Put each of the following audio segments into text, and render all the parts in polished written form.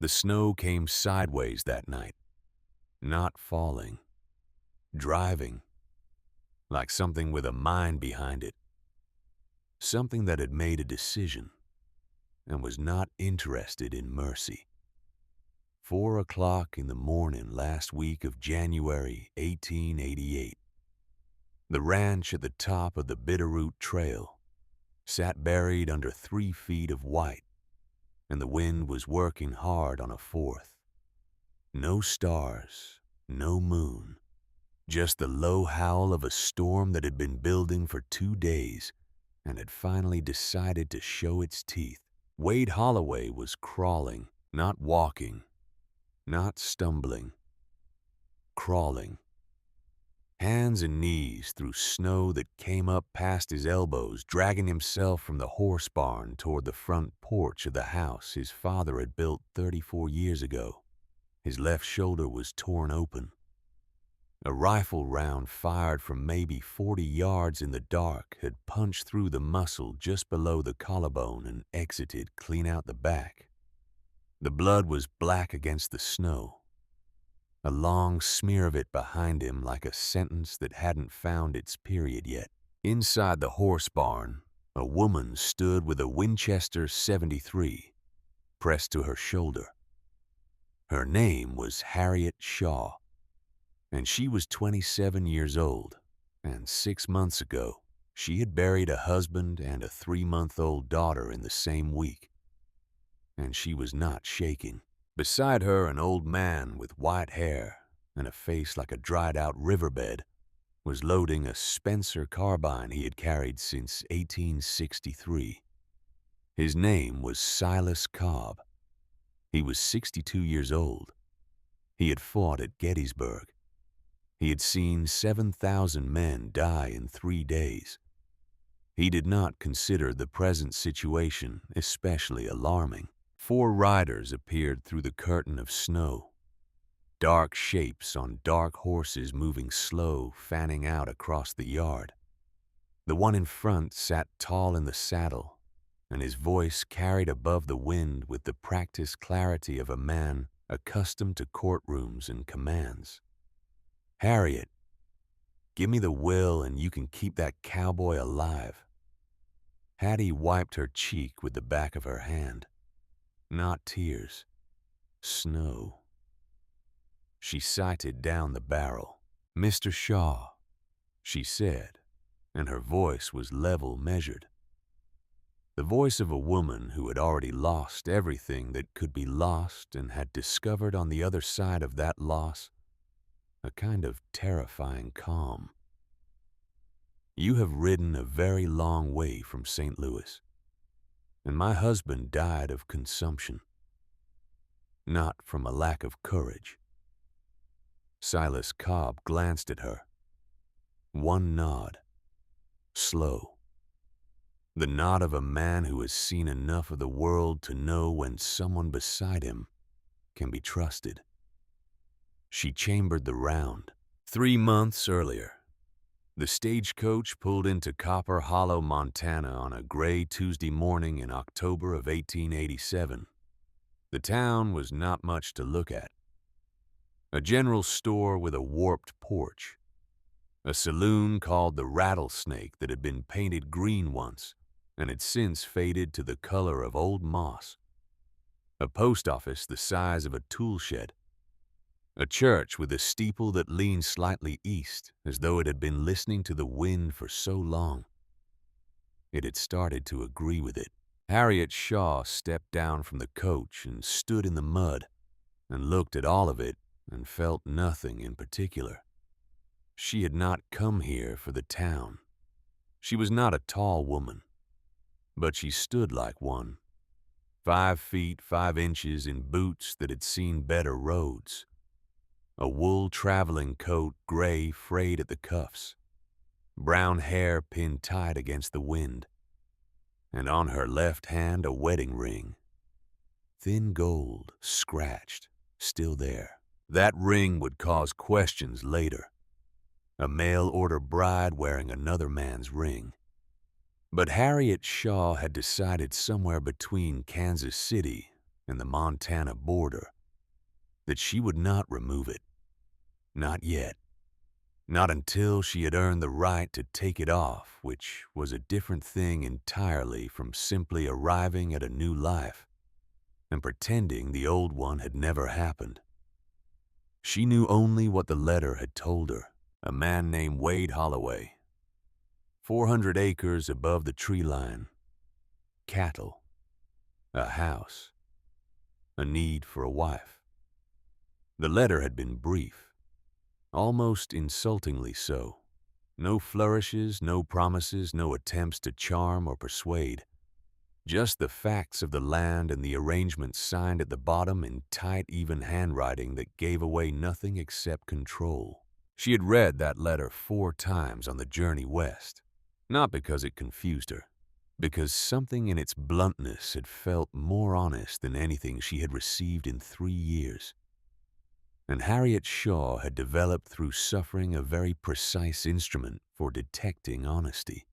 The snow came sideways that night, not falling, driving, like something with a mind behind it, something that had made a decision and was not interested in mercy. 4 o'clock in the morning last week of January 1888. The ranch at the top of the Bitterroot Trail sat buried under 3 feet of white, and the wind was working hard on a fourth. No stars, no moon, just the low howl of a storm that had been building for 2 days and had finally decided to show its teeth. Wade Holloway was crawling, not walking, not stumbling, crawling. Hands and knees through snow that came up past his elbows, dragging himself from the horse barn toward the front porch of the house his father had built 34 years ago. His left shoulder was torn open. A rifle round fired from maybe 40 yards in the dark had punched through the muscle just below the collarbone and exited clean out the back. The blood was black against the snow, a long smear of it behind him like a sentence that hadn't found its period yet. Inside the horse barn, a woman stood with a Winchester .73 pressed to her shoulder. Her name was Harriet Shaw, and she was 27 years old, and 6 months ago, she had buried a husband and a 3-month-old daughter in the same week, and she was not shaking. Beside her, an old man with white hair and a face like a dried-out riverbed was loading a Spencer carbine he had carried since 1863. His name was Silas Cobb. He was 62 years old. He had fought at Gettysburg. He had seen 7,000 men die in 3 days. He did not consider the present situation especially alarming. 4 riders appeared through the curtain of snow, dark shapes on dark horses moving slow, fanning out across the yard. The one in front sat tall in the saddle, and his voice carried above the wind with the practiced clarity of a man accustomed to courtrooms and commands. "Harriet, give me the will and you can keep that cowboy alive." Hattie wiped her cheek with the back of her hand. Not tears, snow. She sighted down the barrel. "Mr. Shaw," she said, and her voice was level, measured. The voice of a woman who had already lost everything that could be lost and had discovered on the other side of that loss a kind of terrifying calm. "You have ridden a very long way from St. Louis, and my husband died of consumption, not from a lack of courage." Silas Cobb glanced at her. One nod, slow. The nod of a man who has seen enough of the world to know when someone beside him can be trusted. She chambered the round. 3 months earlier, the stagecoach pulled into Copper Hollow, Montana on a gray Tuesday morning in October of 1887. The town was not much to look at. A general store with a warped porch, a saloon called the Rattlesnake that had been painted green once and had since faded to the color of old moss, a post office the size of a tool shed, a church with a steeple that leaned slightly east as though it had been listening to the wind for so long. It had started to agree with it. Harriet Shaw stepped down from the coach and stood in the mud and looked at all of it and felt nothing in particular. She had not come here for the town. She was not a tall woman, but she stood like one, 5 feet 5 inches in boots that had seen better roads, a wool traveling coat gray frayed at the cuffs, brown hair pinned tight against the wind, and on her left hand a wedding ring, thin gold, scratched, still there. That ring would cause questions later. A mail-order bride wearing another man's ring. But Harriet Shaw had decided somewhere between Kansas City and the Montana border, that she would not remove it. Not yet. Not until she had earned the right to take it off, which was a different thing entirely from simply arriving at a new life and pretending the old one had never happened. She knew only what the letter had told her. A man named Wade Holloway, 400 acres above the tree line, cattle, a house, a need for a wife. The letter had been brief, almost insultingly so. No flourishes, no promises, no attempts to charm or persuade. Just the facts of the land and the arrangements signed at the bottom in tight, even handwriting that gave away nothing except control. She had read that letter 4 times on the journey west, not because it confused her, because something in its bluntness had felt more honest than anything she had received in 3 years. And Harriet Shaw had developed through suffering a very precise instrument for detecting honesty.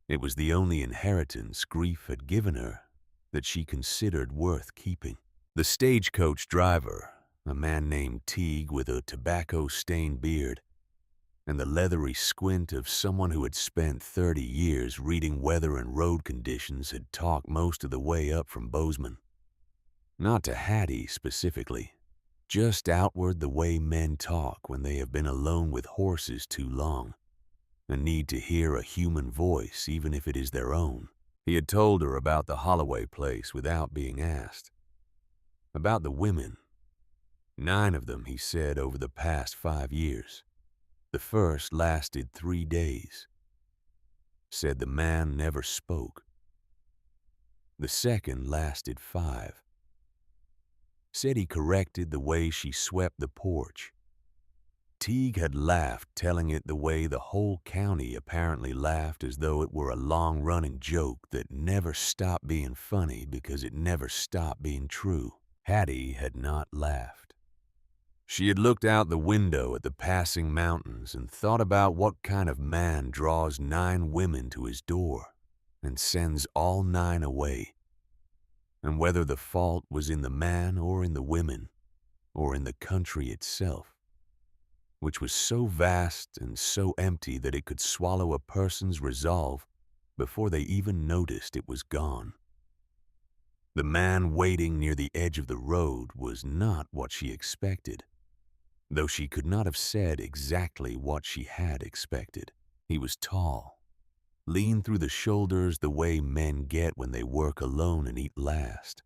It was the only inheritance grief had given her that she considered worth keeping. The stagecoach driver, a man named Teague with a tobacco-stained beard, and the leathery squint of someone who had spent 30 years reading weather and road conditions, had talked most of the way up from Bozeman. Not to Hattie specifically, just outward the way men talk when they have been alone with horses too long and need to hear a human voice even if it is their own. He had told her about the Holloway place without being asked. About the women. 9 of them, he said, over the past 5 years. The first lasted 3 days. Said the man never spoke. The second lasted 5. Said he corrected the way she swept the porch. Teague had laughed, telling it the way the whole county apparently laughed, as though it were a long-running joke that never stopped being funny because it never stopped being true. Hattie had not laughed. She had looked out the window at the passing mountains and thought about what kind of man draws 9 women to his door and sends all 9 away, and whether the fault was in the man or in the women or in the country itself, which was so vast and so empty that it could swallow a person's resolve before they even noticed it was gone. The man waiting near the edge of the road was not what she expected, though she could not have said exactly what she had expected. He was tall, lean through the shoulders the way men get when they work alone and eat last.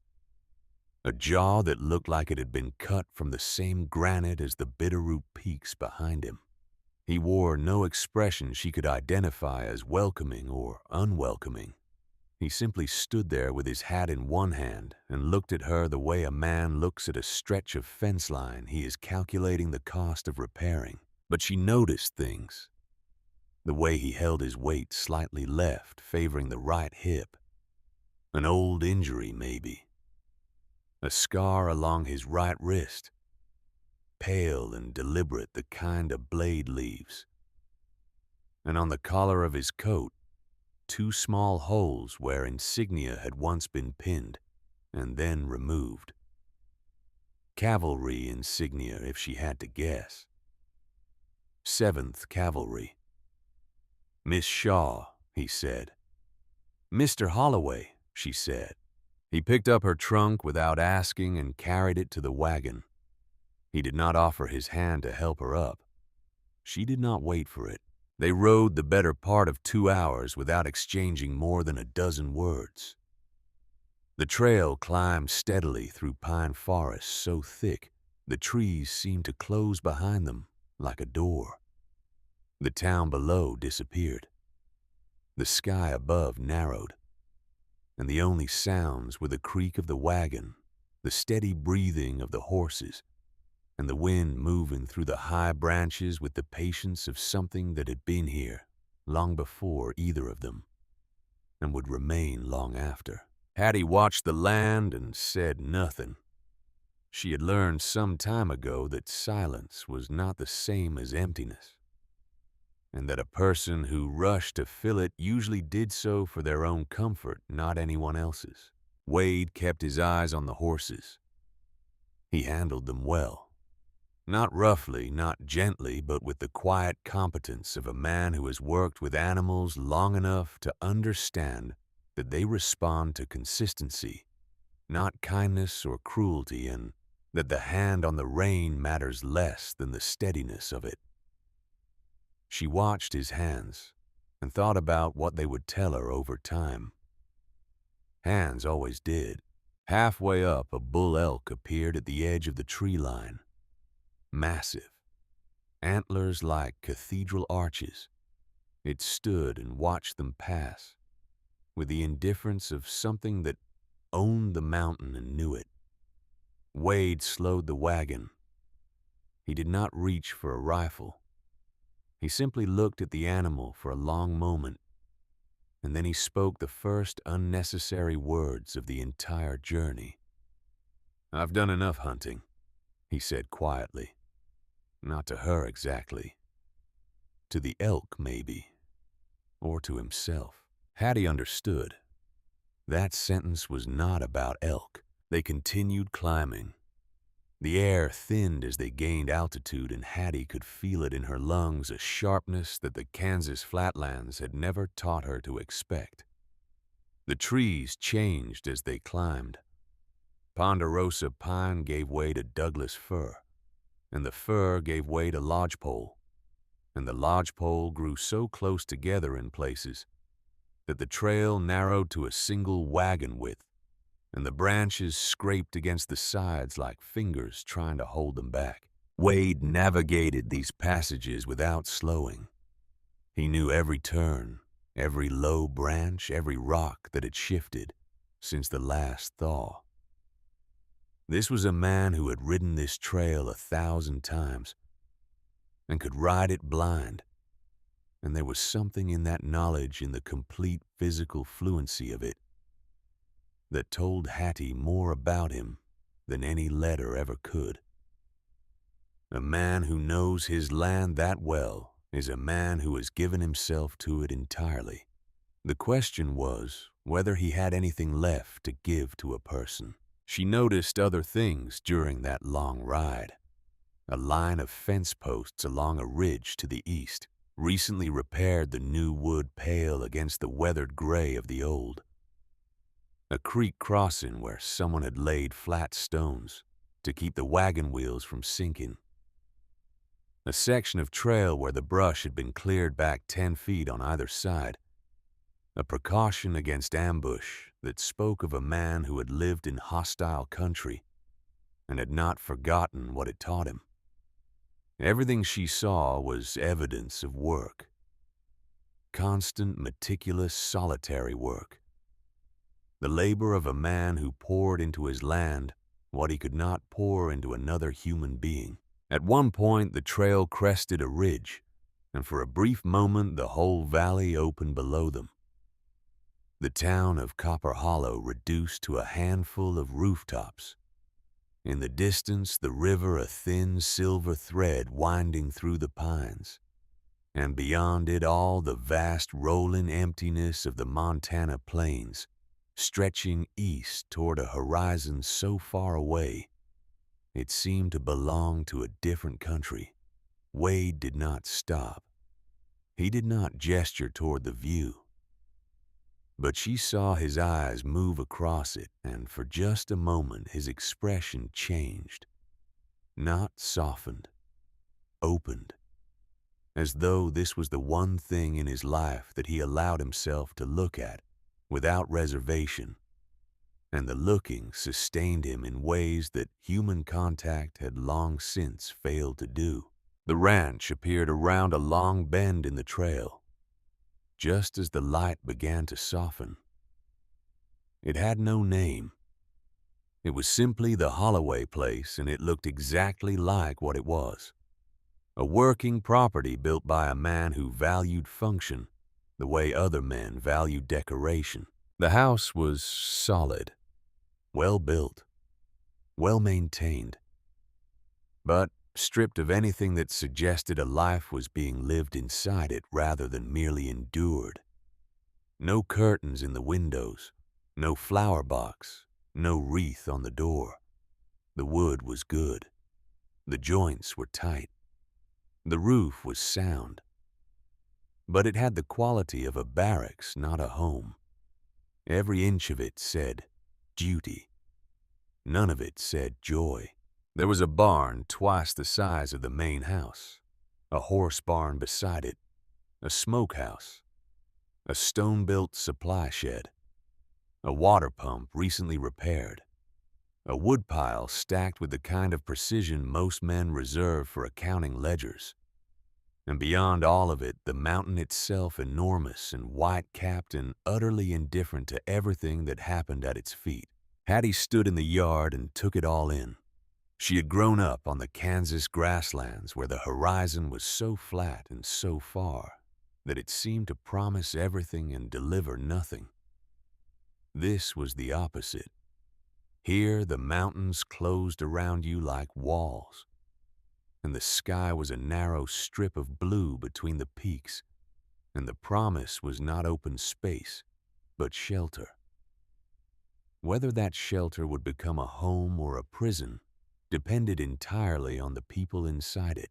A jaw that looked like it had been cut from the same granite as the Bitterroot Peaks behind him. He wore no expression she could identify as welcoming or unwelcoming. He simply stood there with his hat in one hand and looked at her the way a man looks at a stretch of fence line he is calculating the cost of repairing. But she noticed things. The way he held his weight slightly left, favoring the right hip. An old injury, maybe. A scar along his right wrist. Pale and deliberate, the kind a blade leaves. And on the collar of his coat, 2 small holes where insignia had once been pinned and then removed. Cavalry insignia, if she had to guess. 7th Cavalry. "Miss Shaw," he said. "Mr. Holloway," she said. He picked up her trunk without asking and carried it to the wagon. He did not offer his hand to help her up. She did not wait for it. They rode the better part of 2 hours without exchanging more than a dozen words. The trail climbed steadily through pine forests so thick the trees seemed to close behind them like a door. The town below disappeared. The sky above narrowed, and the only sounds were the creak of the wagon, the steady breathing of the horses, and the wind moving through the high branches with the patience of something that had been here long before either of them, and would remain long after. Hattie watched the land and said nothing. She had learned some time ago that silence was not the same as emptiness, and that a person who rushed to fill it usually did so for their own comfort, not anyone else's. Wade kept his eyes on the horses. He handled them well. Not roughly, not gently, but with the quiet competence of a man who has worked with animals long enough to understand that they respond to consistency, not kindness or cruelty, and that the hand on the rein matters less than the steadiness of it. She watched his hands and thought about what they would tell her over time. Hands always did. Halfway up, a bull elk appeared at the edge of the tree line. Massive, antlers like cathedral arches. It stood and watched them pass, with the indifference of something that owned the mountain and knew it. Wade slowed the wagon. He did not reach for a rifle. He simply looked at the animal for a long moment, and then he spoke the first unnecessary words of the entire journey. "I've done enough hunting," he said quietly. Not to her exactly. To the elk, maybe. Or to himself. Hattie understood. That sentence was not about elk. They continued climbing. The air thinned as they gained altitude, and Hattie could feel it in her lungs, a sharpness that the Kansas flatlands had never taught her to expect. The trees changed as they climbed. Ponderosa pine gave way to Douglas fir, and the fir gave way to lodgepole, and the lodgepole grew so close together in places that the trail narrowed to a single wagon width, and the branches scraped against the sides like fingers trying to hold them back. Wade navigated these passages without slowing. He knew every turn, every low branch, every rock that had shifted since the last thaw. This was a man who had ridden this trail 1,000 times and could ride it blind, and there was something in that knowledge, in the complete physical fluency of it, that told Hattie more about him than any letter ever could. A man who knows his land that well is a man who has given himself to it entirely. The question was whether he had anything left to give to a person. She noticed other things during that long ride. A line of fence posts along a ridge to the east recently repaired the new wood pale against the weathered gray of the old. A creek crossing where someone had laid flat stones to keep the wagon wheels from sinking. A section of trail where the brush had been cleared back 10 feet on either side. A precaution against ambush that spoke of a man who had lived in hostile country and had not forgotten what it taught him. Everything she saw was evidence of work. Constant, meticulous, solitary work. The labor of a man who poured into his land what he could not pour into another human being. At one point, the trail crested a ridge, and for a brief moment the whole valley opened below them. The town of Copper Hollow reduced to a handful of rooftops. In the distance, the river, a thin silver thread winding through the pines. And beyond it all, the vast rolling emptiness of the Montana plains, stretching east toward a horizon so far away, it seemed to belong to a different country. Wade did not stop. He did not gesture toward the view. But she saw his eyes move across it, and for just a moment his expression changed. Not softened, opened, as though this was the one thing in his life that he allowed himself to look at without reservation, and the looking sustained him in ways that human contact had long since failed to do. The ranch appeared around a long bend in the trail, just as the light began to soften. It had no name. It was simply the Holloway place, and it looked exactly like what it was. A working property built by a man who valued function the way other men valued decoration. The house was solid, well built, well maintained, but stripped of anything that suggested a life was being lived inside it rather than merely endured. No curtains in the windows, No flower box, no wreath on the door. The wood was good. The joints were tight. The roof was sound. But it had the quality of a barracks, not a home. Every inch of it said duty. None of it said joy. There was a barn twice the size of the main house, a horse barn beside it, a smokehouse, a stone-built supply shed, a water pump recently repaired, a woodpile stacked with the kind of precision most men reserve for accounting ledgers, and beyond all of it, the mountain itself enormous and white-capped and utterly indifferent to everything that happened at its feet. Hattie stood in the yard and took it all in. She had grown up on the Kansas grasslands where the horizon was so flat and so far that it seemed to promise everything and deliver nothing. This was the opposite. Here the mountains closed around you like walls, and the sky was a narrow strip of blue between the peaks, and the promise was not open space, but shelter. Whether that shelter would become a home or a prison depended entirely on the people inside it.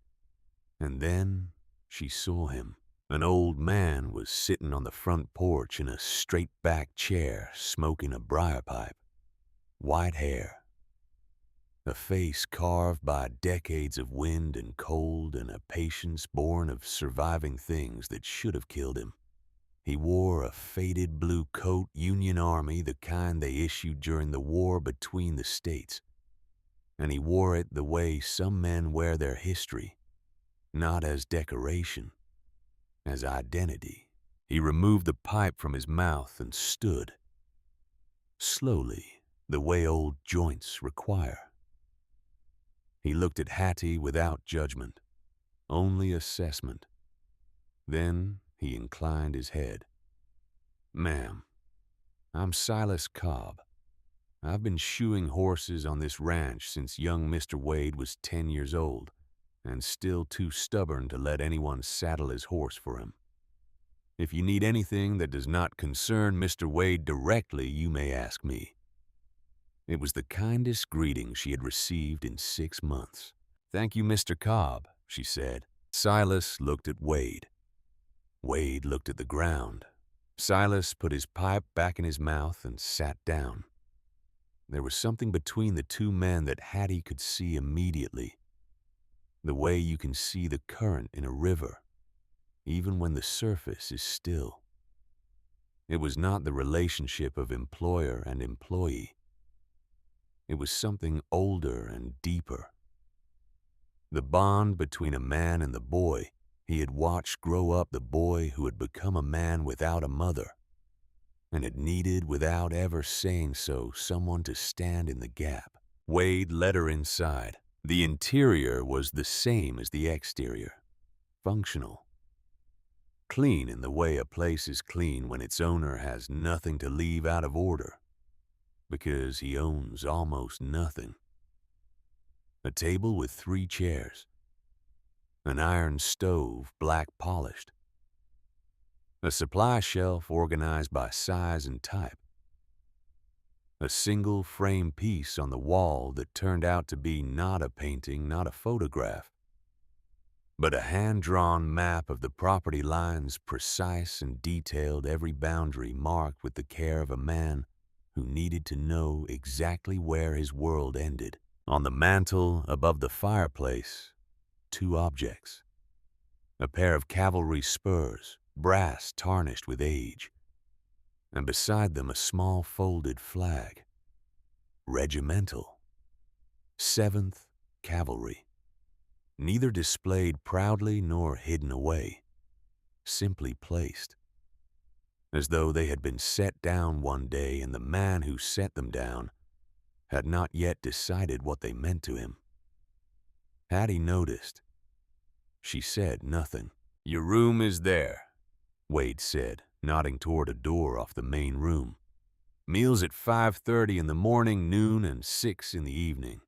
And then she saw him. An old man was sitting on the front porch in a straight-back chair, smoking a briar pipe. White hair. A face carved by decades of wind and cold and a patience born of surviving things that should have killed him. He wore a faded blue coat, Union Army, the kind they issued during the war between the states. And he wore it the way some men wear their history, not as decoration, as identity. He removed the pipe from his mouth and stood, slowly, the way old joints require. He looked at Hattie without judgment, only assessment. Then he inclined his head. "Ma'am, I'm Silas Cobb. I've been shoeing horses on this ranch since young Mr. Wade was 10 years old, and still too stubborn to let anyone saddle his horse for him. If you need anything that does not concern Mr. Wade directly, you may ask me." It was the kindest greeting she had received in 6 months. "Thank you, Mr. Cobb," she said. Silas looked at Wade. Wade looked at the ground. Silas put his pipe back in his mouth and sat down. There was something between the two men that Hattie could see immediately. The way you can see the current in a river, even when the surface is still. It was not the relationship of employer and employee. It was something older and deeper. The bond between a man and the boy he had watched grow up, the boy who had become a man without a mother, and had needed, without ever saying so, someone to stand in the gap. Wade led her inside. The interior was the same as the exterior, functional. Clean in the way a place is clean when its owner has nothing to leave out of order, because he owns almost nothing. A table with 3 chairs. An iron stove, black polished. A supply shelf organized by size and type. A single frame piece on the wall that turned out to be not a painting, not a photograph, but a hand-drawn map of the property lines, precise and detailed, every boundary marked with the care of a man who needed to know exactly where his world ended. On the mantel above the fireplace, 2 objects. A pair of cavalry spurs, brass tarnished with age, and beside them a small folded flag. Regimental. 7th Cavalry. Neither displayed proudly nor hidden away, simply placed, as though they had been set down one day and the man who set them down had not yet decided what they meant to him. Hattie noticed. She said nothing. "Your room is there," Wade said, nodding toward a door off the main room. "Meals at 5:30 in the morning, noon, and 6 in the evening.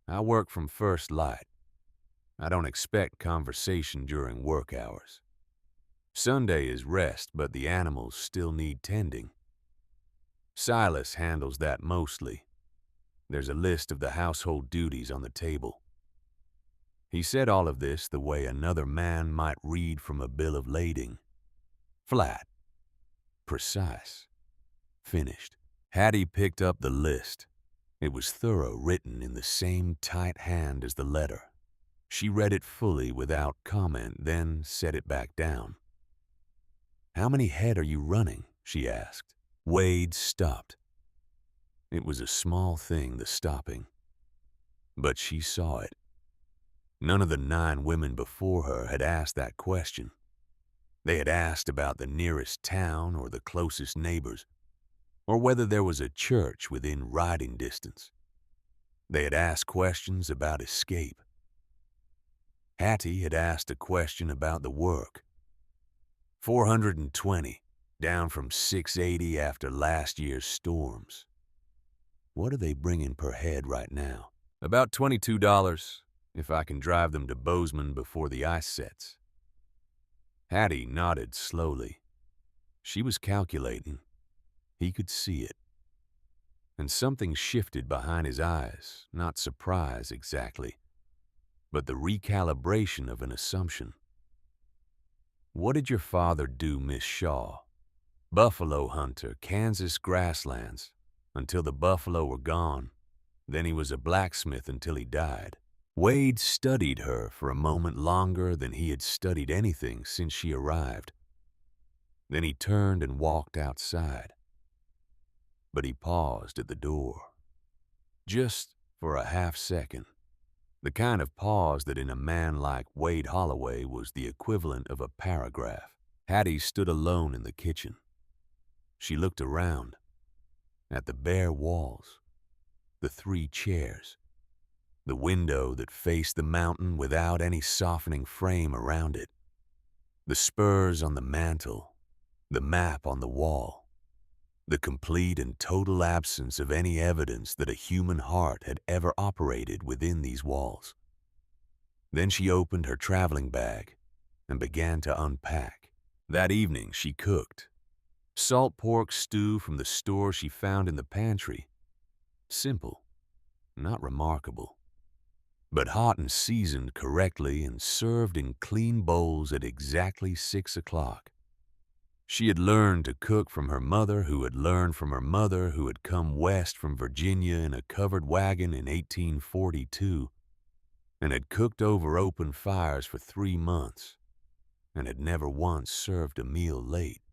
I work from first light. I don't expect conversation during work hours. Sunday is rest, but the animals still need tending. Silas handles that mostly. There's a list of the household duties on the table. He said all of this the way another man might read from a bill of lading. Flat, precise, finished. Hattie picked up the list. It was thorough, written in the same tight hand as the letter. She read it fully without comment, then set it back down. "How many head are you running?" she asked. Wade stopped. It was a small thing, the stopping. But she saw it. None of the 9 women before her had asked that question. They had asked about the nearest town or the closest neighbors, or whether there was a church within riding distance. They had asked questions about escape. Hattie had asked a question about the work. 420, down from 680 after last year's storms. What are they bringing per head right now? About $22, if I can drive them to Bozeman before the ice sets. Hattie nodded slowly. She was calculating. He could see it. And something shifted behind his eyes, not surprise exactly, but the recalibration of an assumption. "What did your father do, Miss Shaw?" "Buffalo hunter, Kansas grasslands, until the buffalo were gone. Then he was a blacksmith until he died." Wade studied her for a moment longer than he had studied anything since she arrived. Then he turned and walked outside. But he paused at the door. Just for a half second. The kind of pause that in a man like Wade Holloway was the equivalent of a paragraph. Hattie stood alone in the kitchen. She looked around. At the bare walls. The 3 chairs. The window that faced the mountain without any softening frame around it. The spurs on the mantel. The map on the wall. The complete and total absence of any evidence that a human heart had ever operated within these walls. Then she opened her traveling bag and began to unpack. That evening she cooked. Salt pork stew from the store she found in the pantry. Simple, not remarkable, but hot and seasoned correctly and served in clean bowls at exactly 6 o'clock. She had learned to cook from her mother, who had learned from her mother, who had come west from Virginia in a covered wagon in 1842, and had cooked over open fires for 3 months, and had never once served a meal late.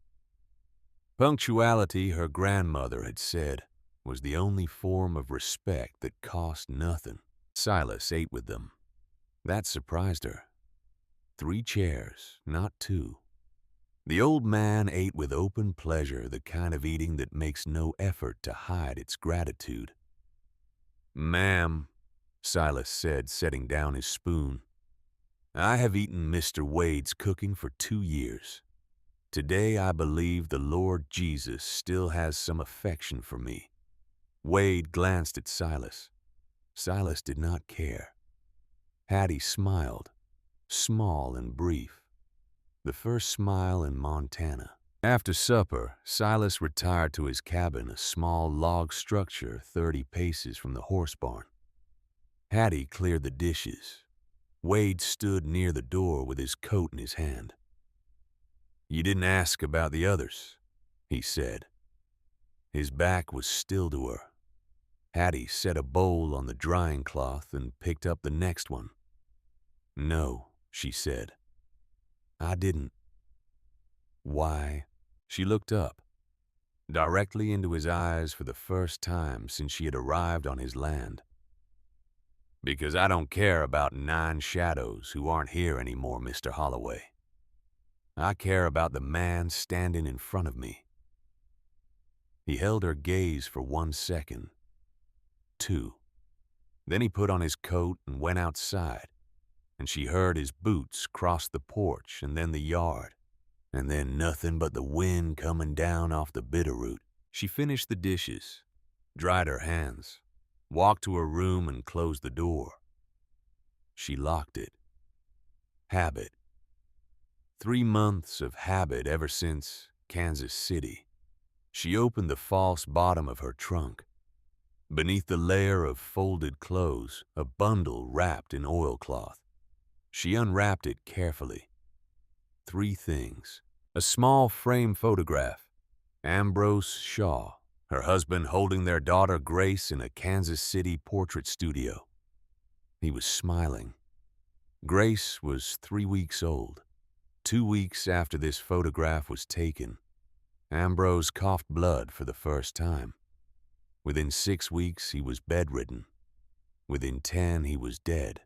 Punctuality, her grandmother had said, was the only form of respect that cost nothing. Silas ate with them. That surprised her. 3 chairs, not 2. The old man ate with open pleasure, the kind of eating that makes no effort to hide its gratitude. "Ma'am," Silas said, setting down his spoon, "I have eaten Mr. Wade's cooking for 2 years. Today I believe the Lord Jesus still has some affection for me." Wade glanced at Silas. Silas did not care. Hattie smiled, small and brief. The first smile in Montana. After supper, Silas retired to his cabin, a small log structure 30 paces from the horse barn. Hattie cleared the dishes. Wade stood near the door with his coat in his hand. "You didn't ask about the others," he said. His back was still to her. Hattie set a bowl on the drying cloth and picked up the next one. "No," she said. "I didn't." "Why?" She looked up, directly into his eyes for the first time since she had arrived on his land. "Because I don't care about 9 shadows who aren't here anymore, Mr. Holloway. I care about the man standing in front of me." He held her gaze for 1 second. 2. Then he put on his coat and went outside, and she heard his boots cross the porch and then the yard, and then nothing but the wind coming down off the bitterroot. She finished the dishes, dried her hands, walked to her room and closed the door. She locked it. Habit. 3 months of habit ever since Kansas City. She opened the false bottom of her trunk. Beneath the layer of folded clothes, a bundle wrapped in oilcloth. She unwrapped it carefully. 3 things. A small frame photograph. Ambrose Shaw, her husband holding their daughter Grace in a Kansas City portrait studio. He was smiling. Grace was 3 weeks old. 2 weeks after this photograph was taken, Ambrose coughed blood for the first time. Within 6 weeks, he was bedridden. Within 10, he was dead.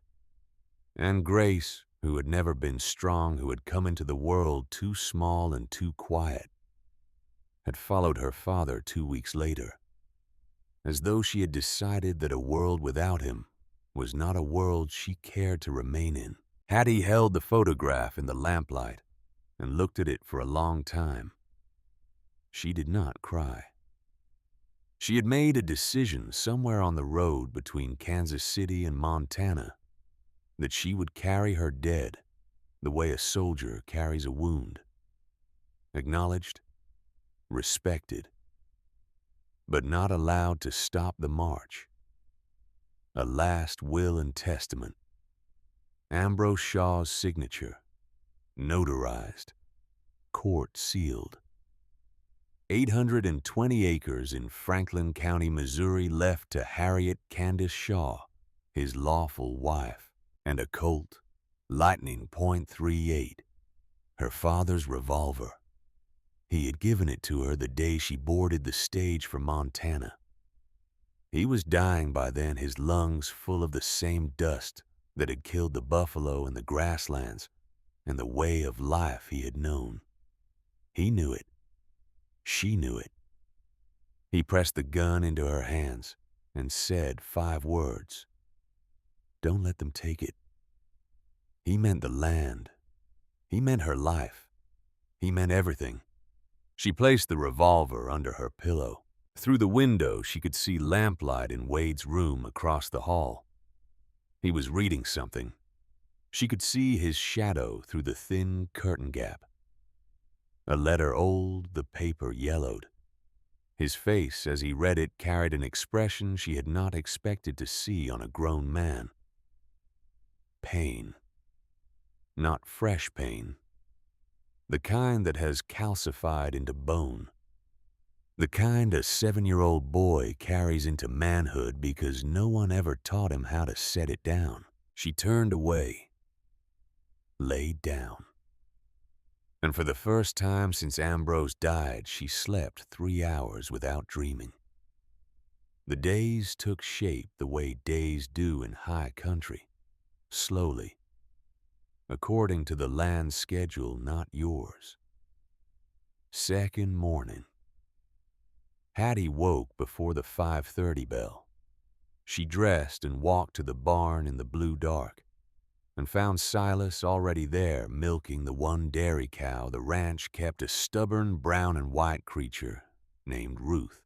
And Grace, who had never been strong, who had come into the world too small and too quiet, had followed her father 2 weeks later, as though she had decided that a world without him was not a world she cared to remain in. Hattie held the photograph in the lamplight and looked at it for a long time. She did not cry. She had made a decision somewhere on the road between Kansas City and Montana that she would carry her dead the way a soldier carries a wound. Acknowledged, respected, but not allowed to stop the march. A last will and testament. Ambrose Shaw's signature, notarized, court sealed. 820 acres in Franklin County, Missouri, left to Harriet Candace Shaw, his lawful wife, and a Colt Lightning .38, her father's revolver. He had given it to her the day she boarded the stage for Montana. He was dying by then, his lungs full of the same dust that had killed the buffalo and the grasslands and the way of life he had known. He knew it. She knew it. He pressed the gun into her hands and said 5 words. Don't let them take it. He meant the land. He meant her life. He meant everything. She placed the revolver under her pillow. Through the window, she could see lamplight in Wade's room across the hall. He was reading something. She could see his shadow through the thin curtain gap. A letter old, the paper yellowed. His face, as he read it, carried an expression she had not expected to see on a grown man. Pain. Not fresh pain. The kind that has calcified into bone. The kind a 7-year-old boy carries into manhood because no one ever taught him how to set it down. She turned away, laid down. And for the first time since Ambrose died, she slept 3 hours without dreaming. The days took shape the way days do in high country, slowly, according to the land's schedule, not yours. Second morning. Hattie woke before the 5:30 bell. She dressed and walked to the barn in the blue dark, and found Silas already there milking the one dairy cow the ranch kept, a stubborn brown and white creature named Ruth,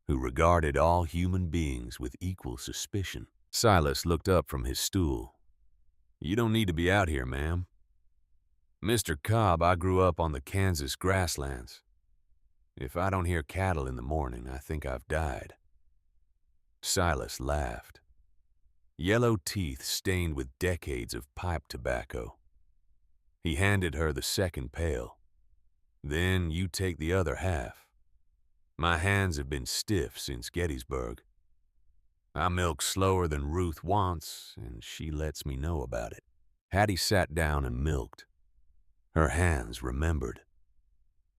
who regarded all human beings with equal suspicion. Silas looked up from his stool. "You don't need to be out here, ma'am." "Mr. Cobb, I grew up on the Kansas grasslands. If I don't hear cattle in the morning, I think I've died." Silas laughed. Yellow teeth stained with decades of pipe tobacco. He handed her the second pail. "Then you take the other half. My hands have been stiff since Gettysburg. I milk slower than Ruth wants, and she lets me know about it." Hattie sat down and milked. Her hands remembered.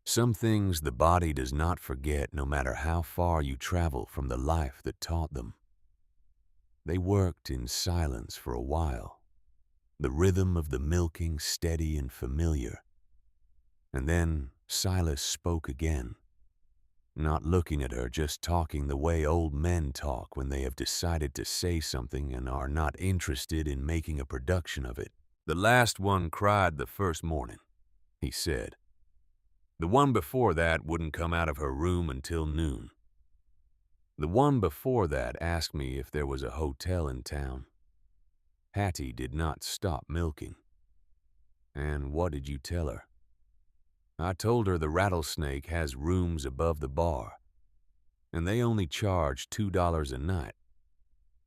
Some things the body does not forget, no matter how far you travel from the life that taught them. They worked in silence for a while, the rhythm of the milking steady and familiar. And then Silas spoke again, not looking at her, just talking the way old men talk when they have decided to say something and are not interested in making a production of it. "The last one cried the first morning," he said. "The one before that wouldn't come out of her room until noon. The one before that asked me if there was a hotel in town." Hattie did not stop milking. "And what did you tell her?" I told her the Rattlesnake has rooms above the bar, and they only charge $2 a night,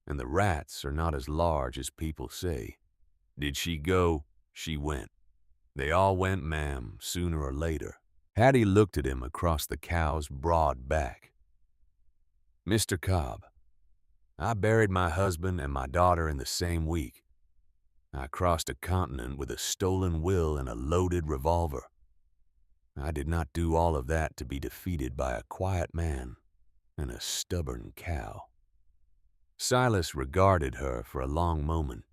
and the rats are not as large as people say. Did she go? She went. They all went, ma'am, sooner or later. Hattie looked at him across the cow's broad back. Mr. Cobb, I buried my husband and my daughter in the same week. I crossed a continent with a stolen will and a loaded revolver. I did not do all of that to be defeated by a quiet man and a stubborn cow. Silas regarded her for a long moment.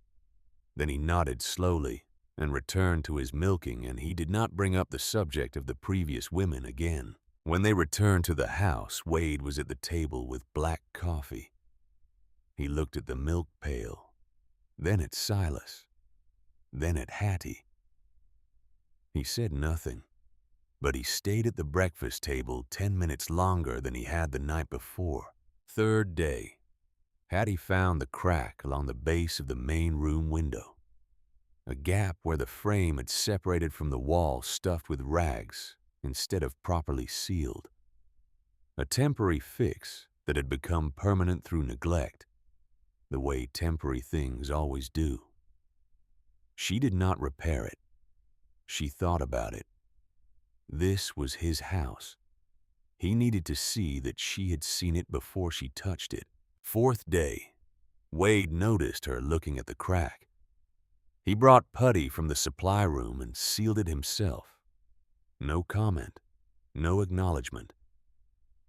Then he nodded slowly and returned to his milking, and he did not bring up the subject of the previous women again. When they returned to the house, Wade was at the table with black coffee. He looked at the milk pail, then at Silas, then at Hattie. He said nothing, but he stayed at the breakfast table 10 minutes longer than he had the night before. Third day, Hattie found the crack along the base of the main room window, a gap where the frame had separated from the wall stuffed with rags instead of properly sealed. A temporary fix that had become permanent through neglect, the way temporary things always do. She did not repair it. She thought about it. This was his house. He needed to see that she had seen it before she touched it. Fourth day, Wade noticed her looking at the crack. He brought putty from the supply room and sealed it himself. No comment, no acknowledgement.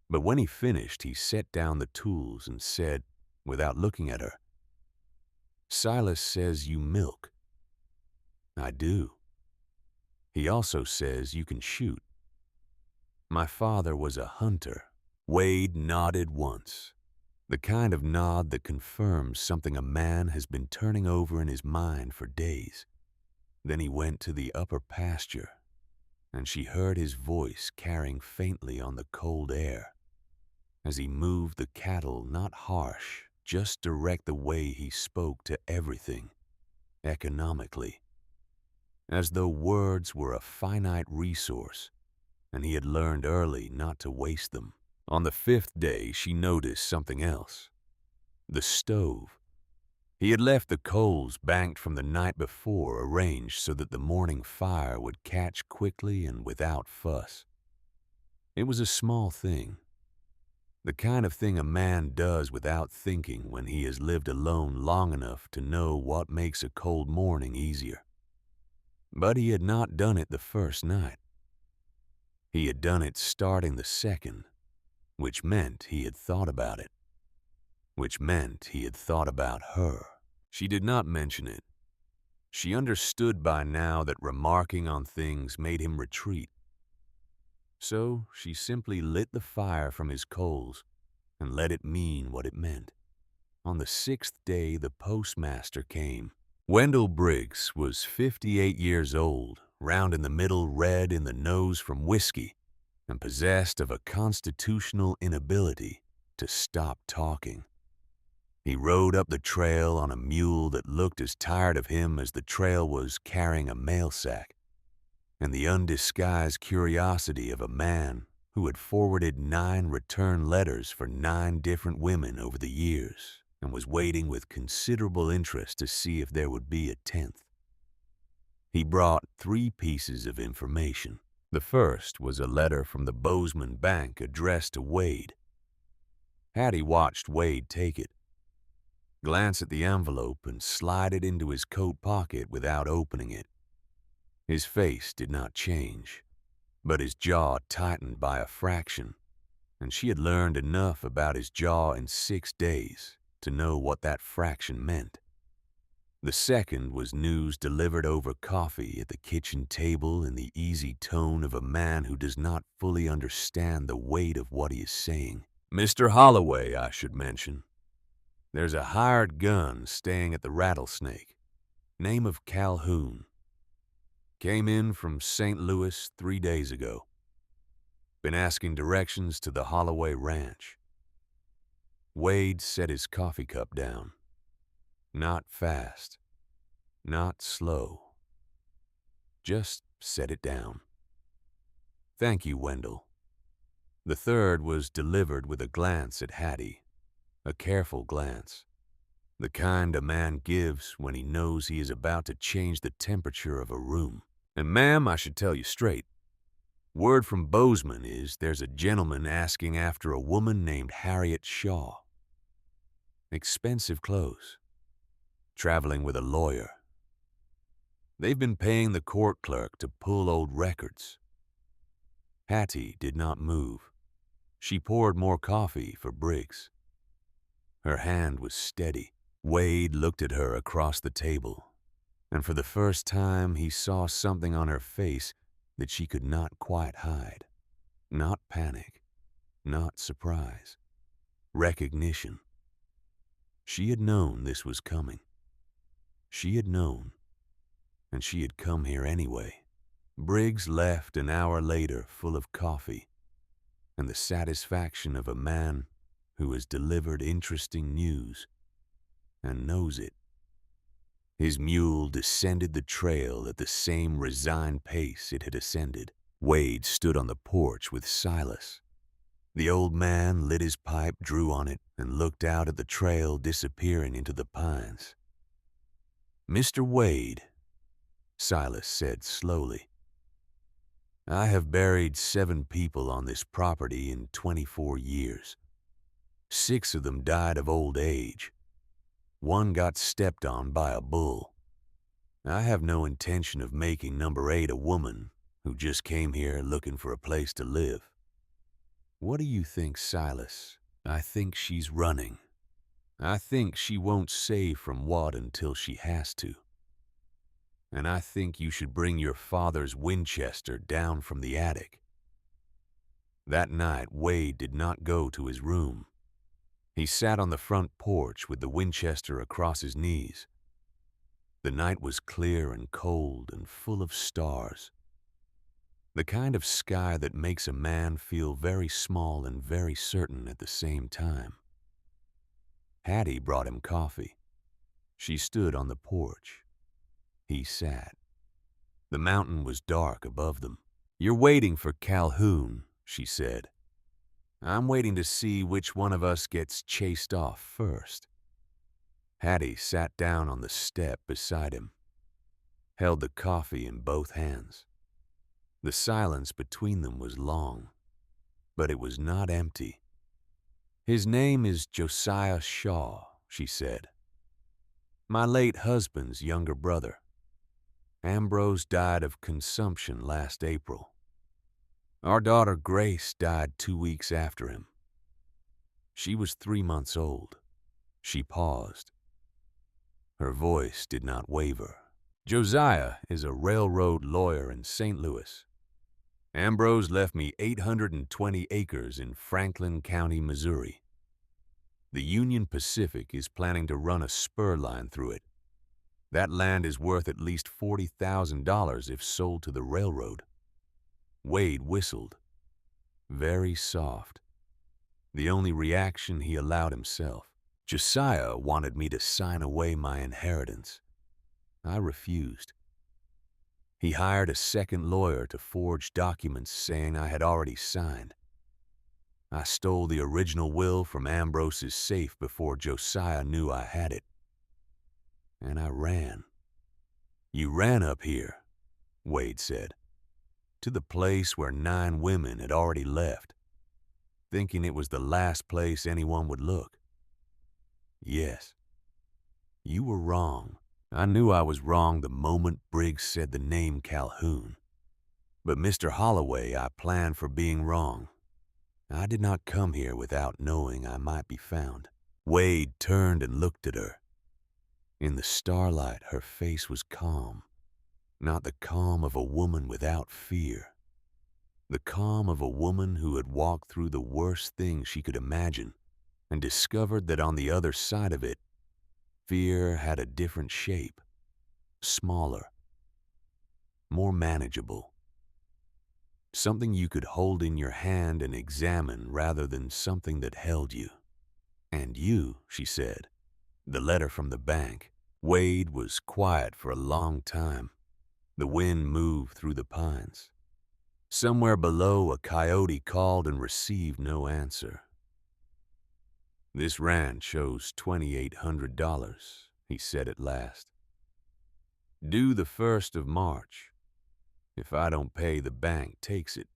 But when he finished, he set down the tools and said, without looking at her, "Silas says you milk." "I do. He also says you can shoot." "My father was a hunter." Wade nodded once, the kind of nod that confirms something a man has been turning over in his mind for days. Then he went to the upper pasture, and she heard his voice carrying faintly on the cold air as he moved the cattle, not harsh, just direct, the way he spoke to everything, economically, as though words were a finite resource, and he had learned early not to waste them. On the fifth day, she noticed something else. The stove. He had left the coals banked from the night before arranged so that the morning fire would catch quickly and without fuss. It was a small thing, the kind of thing a man does without thinking when he has lived alone long enough to know what makes a cold morning easier. But he had not done it the first night. He had done it starting the second, which meant he had thought about it, which meant he had thought about her. She did not mention it. She understood by now that remarking on things made him retreat. So she simply lit the fire from his coals and let it mean what it meant. On the sixth day, the postmaster came. Wendell Briggs was 58 years old, round in the middle, red in the nose from whiskey, and possessed of a constitutional inability to stop talking. He rode up the trail on a mule that looked as tired of him as the trail was carrying a mail sack, and the undisguised curiosity of a man who had forwarded 9 return letters for 9 different women over the years and was waiting with considerable interest to see if there would be a 10th. He brought 3 pieces of information. The first was a letter from the Bozeman Bank addressed to Wade. Hattie watched Wade take it, glance at the envelope, and slide it into his coat pocket without opening it. His face did not change, but his jaw tightened by a fraction, and she had learned enough about his jaw in 6 days to know what that fraction meant. The second was news delivered over coffee at the kitchen table in the easy tone of a man who does not fully understand the weight of what he is saying. "Mr. Holloway, I should mention. There's a hired gun staying at the Rattlesnake. Name of Calhoun. Came in from St. Louis 3 days ago. Been asking directions to the Holloway Ranch." Wade set his coffee cup down. Not fast, not slow. Just set it down. "Thank you, Wendell." The third was delivered with a glance at Hattie, a careful glance, the kind a man gives when he knows he is about to change the temperature of a room. "And ma'am, I should tell you straight. Word from Bozeman is there's a gentleman asking after a woman named Harriet Shaw. Expensive clothes. Traveling with a lawyer. They've been paying the court clerk to pull old records." Hattie did not move. She poured more coffee for Briggs. Her hand was steady. Wade looked at her across the table, and for the first time he saw something on her face that she could not quite hide. Not panic, not surprise. Recognition. She had known this was coming. She had known, and she had come here anyway. Briggs left an hour later full of coffee and the satisfaction of a man who has delivered interesting news and knows it. His mule descended the trail at the same resigned pace it had ascended. Wade stood on the porch with Silas. The old man lit his pipe, drew on it, and looked out at the trail disappearing into the pines. "Mr. Wade," Silas said slowly, "I have buried 7 people on this property in 24 years. 6 of them died of old age. 1 got stepped on by a bull. I have no intention of making number 8 a woman who just came here looking for a place to live. What do you think, Silas? I think she's running. I think she won't say from what until she has to. And I think you should bring your father's Winchester down from the attic." That night, Wade did not go to his room. He sat on the front porch with the Winchester across his knees. The night was clear and cold and full of stars. The kind of sky that makes a man feel very small and very certain at the same time. Hattie brought him coffee. She stood on the porch. He sat. The mountain was dark above them. "You're waiting for Calhoun," she said. "I'm waiting to see which one of us gets chased off first." Hattie sat down on the step beside him, held the coffee in both hands. The silence between them was long, but it was not empty. "His name is Josiah Shaw," she said. "My late husband's younger brother. Ambrose died of consumption last April. Our daughter Grace died 2 weeks after him. She was 3 months old." She paused. Her voice did not waver. "Josiah is a railroad lawyer in St. Louis. Ambrose left me 820 acres in Franklin County, Missouri. The Union Pacific is planning to run a spur line through it. That land is worth at least $40,000 if sold to the railroad." Wade whistled, very soft, the only reaction he allowed himself. "Josiah wanted me to sign away my inheritance. I refused. He hired a second lawyer to forge documents saying I had already signed. I stole the original will from Ambrose's safe before Josiah knew I had it. And I ran." "You ran up here," Wade said, "to the place where 9 women had already left, thinking it was the last place anyone would look." "Yes. You were wrong. I knew I was wrong the moment Briggs said the name Calhoun. But Mr. Holloway, I planned for being wrong. I did not come here without knowing I might be found." Wade turned and looked at her. In the starlight, her face was calm. Not the calm of a woman without fear. The calm of a woman who had walked through the worst thing she could imagine and discovered that on the other side of it, fear had a different shape, smaller, more manageable. Something you could hold in your hand and examine rather than something that held you. "And you," she said, "the letter from the bank." Wade was quiet for a long time. The wind moved through the pines. Somewhere below, a coyote called and received no answer. "This ranch owes $2,800, he said at last. "Due the 1st of March. If I don't pay, the bank takes it.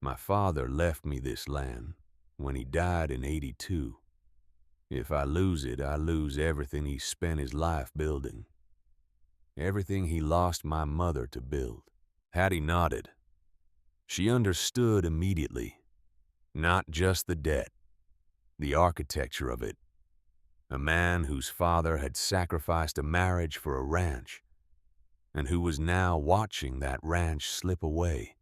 My father left me this land when he died in '82. If I lose it, I lose everything he spent his life building. Everything he lost my mother to build." Hattie nodded. She understood immediately. Not just the debt, the architecture of it. A man whose father had sacrificed a marriage for a ranch, and who was now watching that ranch slip away,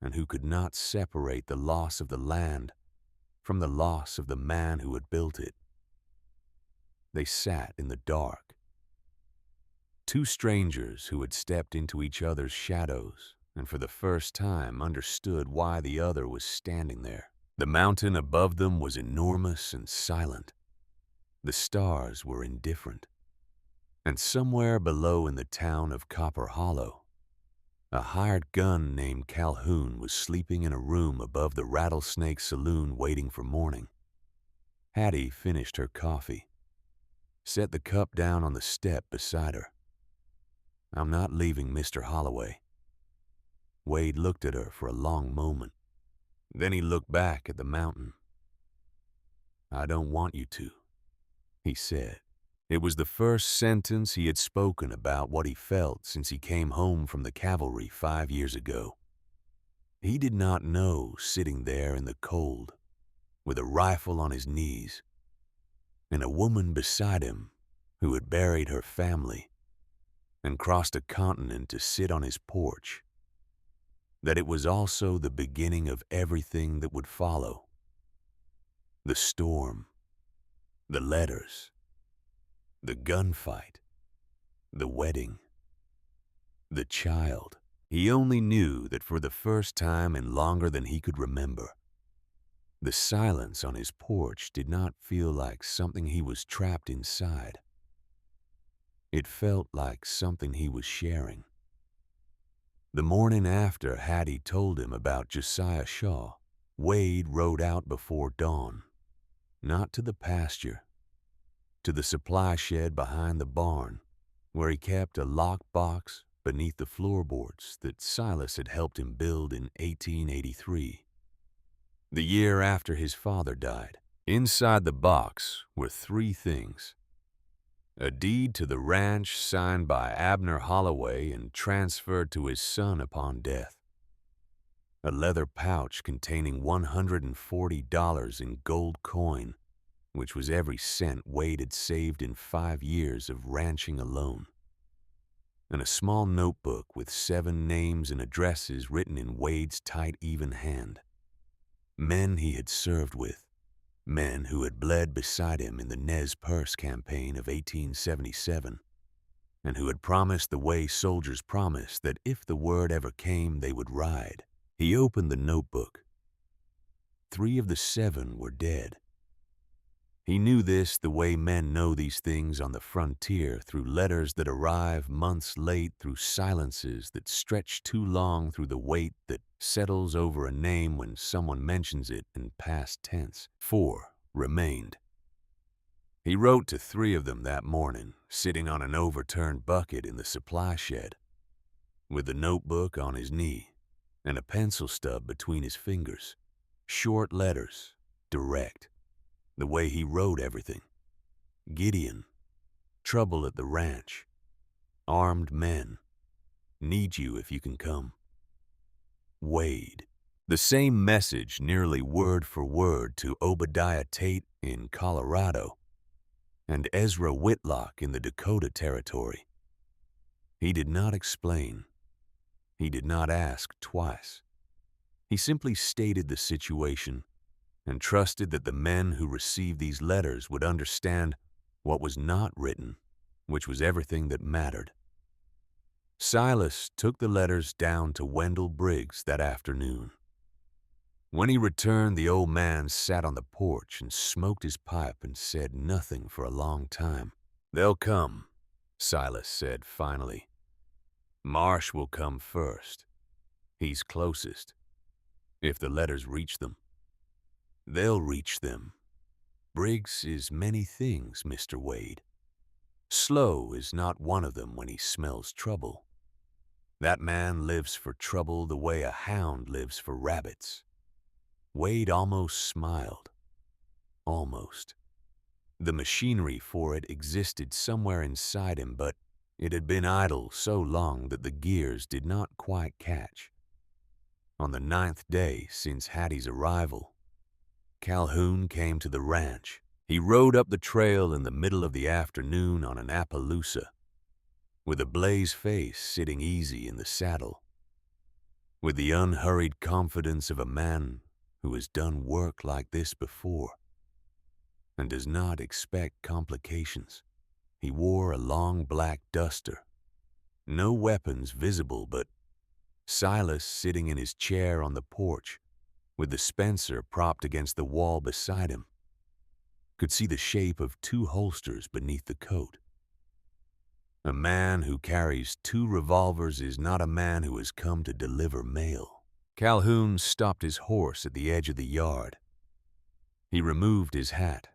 and who could not separate the loss of the land from the loss of the man who had built it. They sat in the dark. Two strangers who had stepped into each other's shadows and for the first time understood why the other was standing there. The mountain above them was enormous and silent. The stars were indifferent. And somewhere below in the town of Copper Hollow, a hired gun named Calhoun was sleeping in a room above the Rattlesnake Saloon waiting for morning. Hattie finished her coffee, set the cup down on the step beside her. "I'm not leaving Mr. Holloway." Wade looked at her for a long moment. Then he looked back at the mountain. "I don't want you to," he said. It was the first sentence he had spoken about what he felt since he came home from the cavalry 5 years ago. He did not know, sitting there in the cold, with a rifle on his knees, and a woman beside him who had buried her family and crossed a continent to sit on his porch, that it was also the beginning of everything that would follow. The storm, the letters, the gunfight, the wedding, the child. He only knew that for the first time in longer than he could remember, the silence on his porch did not feel like something he was trapped inside. It felt like something he was sharing. The morning after Hattie told him about Josiah Shaw, Wade rode out before dawn, not to the pasture, to the supply shed behind the barn, where he kept a locked box beneath the floorboards that Silas had helped him build in 1883, the year after his father died. Inside the box were 3 things: a deed to the ranch signed by Abner Holloway and transferred to his son upon death, a leather pouch containing $140 in gold coin, which was every cent Wade had saved in 5 years of ranching alone, and a small notebook with 7 names and addresses written in Wade's tight, even hand. Men he had served with, men who had bled beside him in the Nez Perce campaign of 1877, and who had promised the way soldiers promise that if the word ever came, they would ride. He opened the notebook. 3 of the 7 were dead. He knew this the way men know these things on the frontier, through letters that arrive months late, through silences that stretch too long, through the weight that settles over a name when someone mentions it in past tense. 4 remained. He wrote to 3 of them that morning, sitting on an overturned bucket in the supply shed, with the notebook on his knee and a pencil stub between his fingers. Short letters, direct, the way he wrote everything. Gideon, trouble at the ranch, armed men, need you if you can come. Wade. The same message nearly word for word to Obadiah Tate in Colorado and Ezra Whitlock in the Dakota Territory. He did not explain. He did not ask twice. He simply stated the situation and trusted that the men who received these letters would understand what was not written, which was everything that mattered. Silas took the letters down to Wendell Briggs that afternoon. When he returned, the old man sat on the porch and smoked his pipe and said nothing for a long time. "They'll come," Silas said finally. "Marsh will come first. He's closest. If the letters reach them, they'll reach them. Briggs is many things, Mr. Wade. Slow is not one of them when he smells trouble. That man lives for trouble the way a hound lives for rabbits. Wade almost smiled. Almost. The machinery for it existed somewhere inside him, but it had been idle so long that the gears did not quite catch. On the 9th day since Hattie's arrival, Calhoun came to the ranch. He rode up the trail in the middle of the afternoon on an Appaloosa, with a blaze face sitting easy in the saddle, with the unhurried confidence of a man who has done work like this before and does not expect complications. He wore a long black duster, no weapons visible but Silas sitting in his chair on the porch with the Spencer propped against the wall beside him, could see the shape of 2 holsters beneath the coat. A man who carries 2 revolvers is not a man who has come to deliver mail. Calhoun stopped his horse at the edge of the yard. He removed his hat.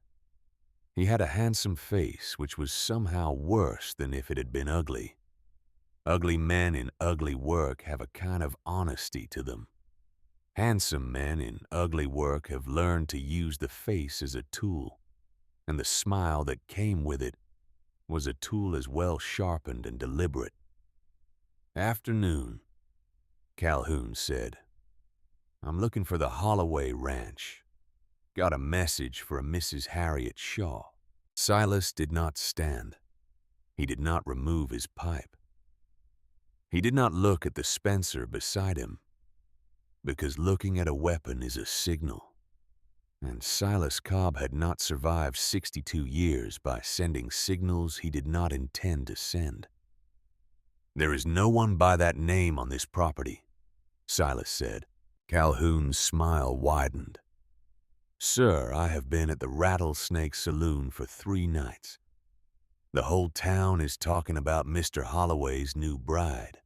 He had a handsome face which was somehow worse than if it had been ugly. Ugly men in ugly work have a kind of honesty to them. Handsome men in ugly work have learned to use the face as a tool, and the smile that came with it was a tool as well sharpened and deliberate. "Afternoon," Calhoun said. "I'm looking for the Holloway Ranch. Got a message for a Mrs. Harriet Shaw." Silas did not stand. He did not remove his pipe. He did not look at the Spencer beside him, because looking at a weapon is a signal, and Silas Cobb had not survived 62 years by sending signals he did not intend to send. "There is no one by that name on this property," Silas said. Calhoun's smile widened. "Sir, I have been at the Rattlesnake Saloon for 3 nights. The whole town is talking about Mr. Holloway's new bride.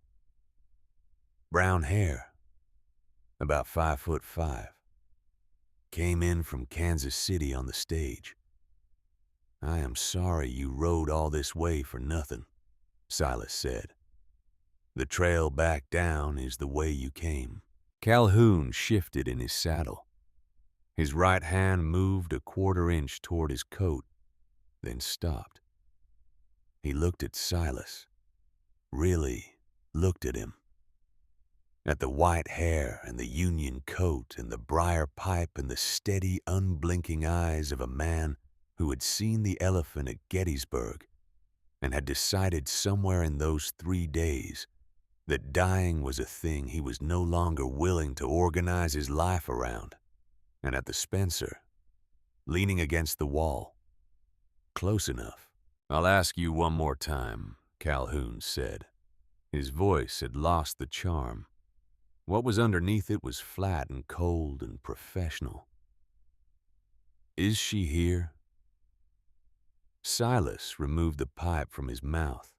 Brown hair, about 5'5". Came in from Kansas City on the stage. I am sorry you rode all this way for nothing," Silas said. "The trail back down is the way you came." Calhoun shifted in his saddle. His right hand moved a 1/4 inch toward his coat, then stopped. He looked at Silas, really looked at him. At the white hair and the Union coat and the briar pipe and the steady, unblinking eyes of a man who had seen the elephant at Gettysburg and had decided somewhere in those 3 days that dying was a thing he was no longer willing to organize his life around. And at the Spencer, leaning against the wall, close enough. "I'll ask you one more time," Calhoun said. His voice had lost the charm. What was underneath it was flat and cold and professional. "Is she here?" Silas removed the pipe from his mouth.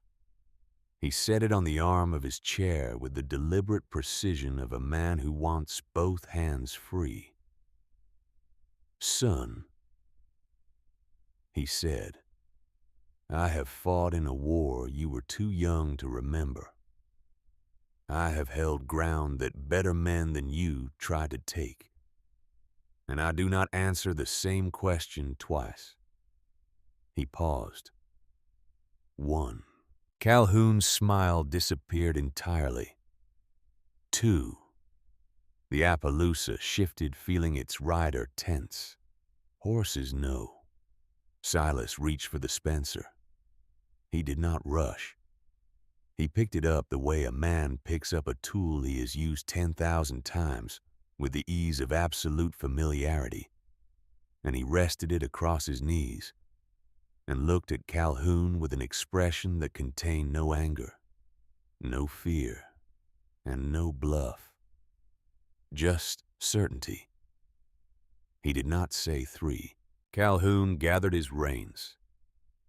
He set it on the arm of his chair with the deliberate precision of a man who wants both hands free. "Son," he said, "I have fought in a war you were too young to remember. I have held ground that better men than you tried to take, and I do not answer the same question twice." He paused. 1. Calhoun's smile disappeared entirely. 2. The Appaloosa shifted, feeling its rider tense. Horses know. Silas reached for the Spencer. He did not rush. He picked it up the way a man picks up a tool he has used 10,000 times with the ease of absolute familiarity, and he rested it across his knees and looked at Calhoun with an expression that contained no anger, no fear, and no bluff. Just certainty. He did not say 3. Calhoun gathered his reins.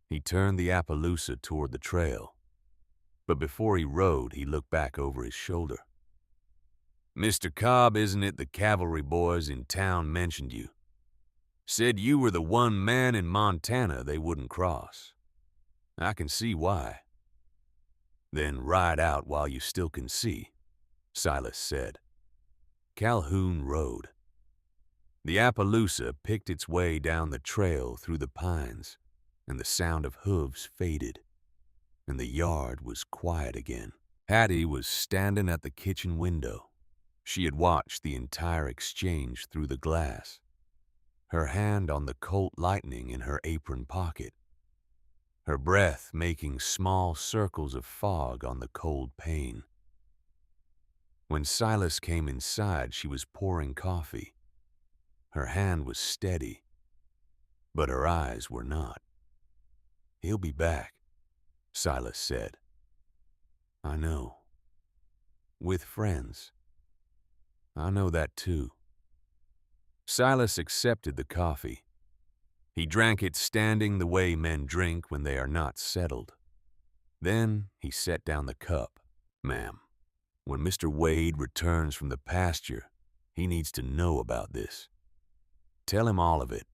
He turned the Appaloosa toward the trail, but before he rode, he looked back over his shoulder. Mr. Cobb, isn't it the cavalry boys in town mentioned you? Said you were the one man in Montana they wouldn't cross. I can see why. Then ride out while you still can see, Silas said. Calhoun rode. The Appaloosa picked its way down the trail through the pines, and the sound of hooves faded, and the yard was quiet again. Hattie was standing at the kitchen window. She had watched the entire exchange through the glass, her hand on the Colt Lightning in her apron pocket, her breath making small circles of fog on the cold pane. When Silas came inside, she was pouring coffee. Her hand was steady, but her eyes were not. "He'll be back," Silas said. "I know. With friends. I know that too." Silas accepted the coffee. He drank it standing the way men drink when they are not settled. Then he set down the cup. "Ma'am, when Mr. Wade returns from the pasture, he needs to know about this. Tell him all of it.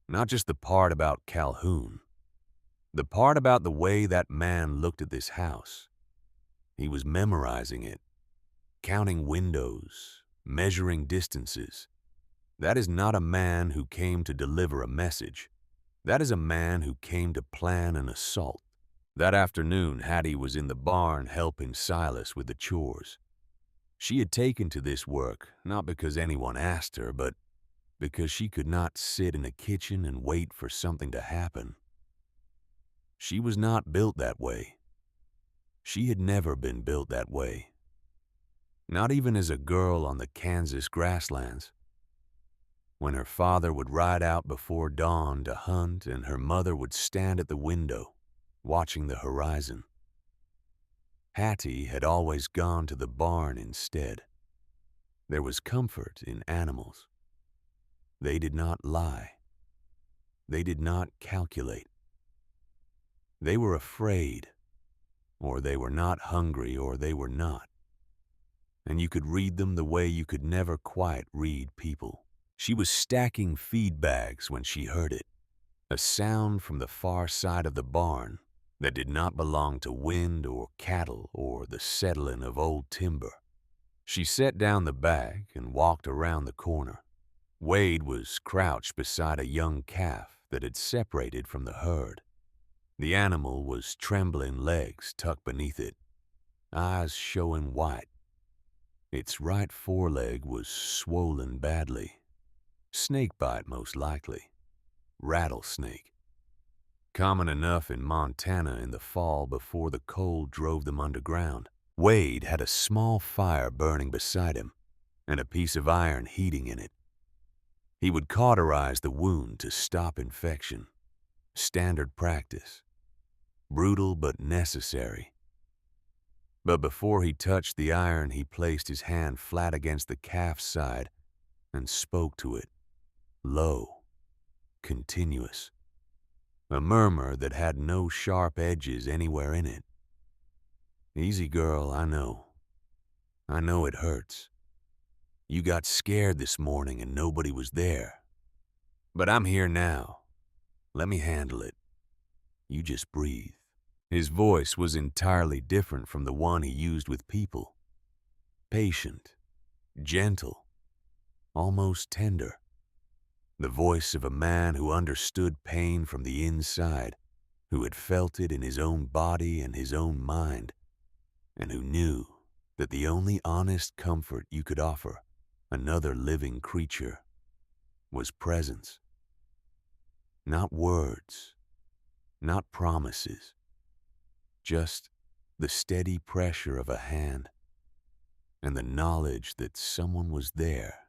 Not just the part about Calhoun. The part about the way that man looked at this house. He was memorizing it, counting windows, measuring distances. That is not a man who came to deliver a message. That is a man who came to plan an assault." That afternoon, Hattie was in the barn helping Silas with the chores. She had taken to this work not because anyone asked her, but because she could not sit in a kitchen and wait for something to happen. She was not built that way. She had never been built that way. Not even as a girl on the Kansas grasslands. When her father would ride out before dawn to hunt and her mother would stand at the window, watching the horizon. Hattie had always gone to the barn instead. There was comfort in animals. They did not lie. They did not calculate. They were afraid, or they were not hungry, or they were not. And you could read them the way you could never quite read people. She was stacking feed bags when she heard it, a sound from the far side of the barn that did not belong to wind or cattle or the settling of old timber. She set down the bag and walked around the corner. Wade was crouched beside a young calf that had separated from the herd. The animal was trembling legs tucked beneath it, eyes showing white. Its right foreleg was swollen badly. Snake bite most likely. Rattlesnake. Common enough in Montana in the fall before the cold drove them underground. Wade had a small fire burning beside him and a piece of iron heating in it. He would cauterize the wound to stop infection. Standard practice. Brutal but necessary. But before he touched the iron, he placed his hand flat against the calf's side and spoke to it. Low. Continuous. A murmur that had no sharp edges anywhere in it. "Easy, girl, I know. I know it hurts. You got scared this morning and nobody was there. But I'm here now. Let me handle it. You just breathe." His voice was entirely different from the one he used with people. Patient, gentle, almost tender. The voice of a man who understood pain from the inside, who had felt it in his own body and his own mind, and who knew that the only honest comfort you could offer another living creature was presence. Not words, not promises, just the steady pressure of a hand and the knowledge that someone was there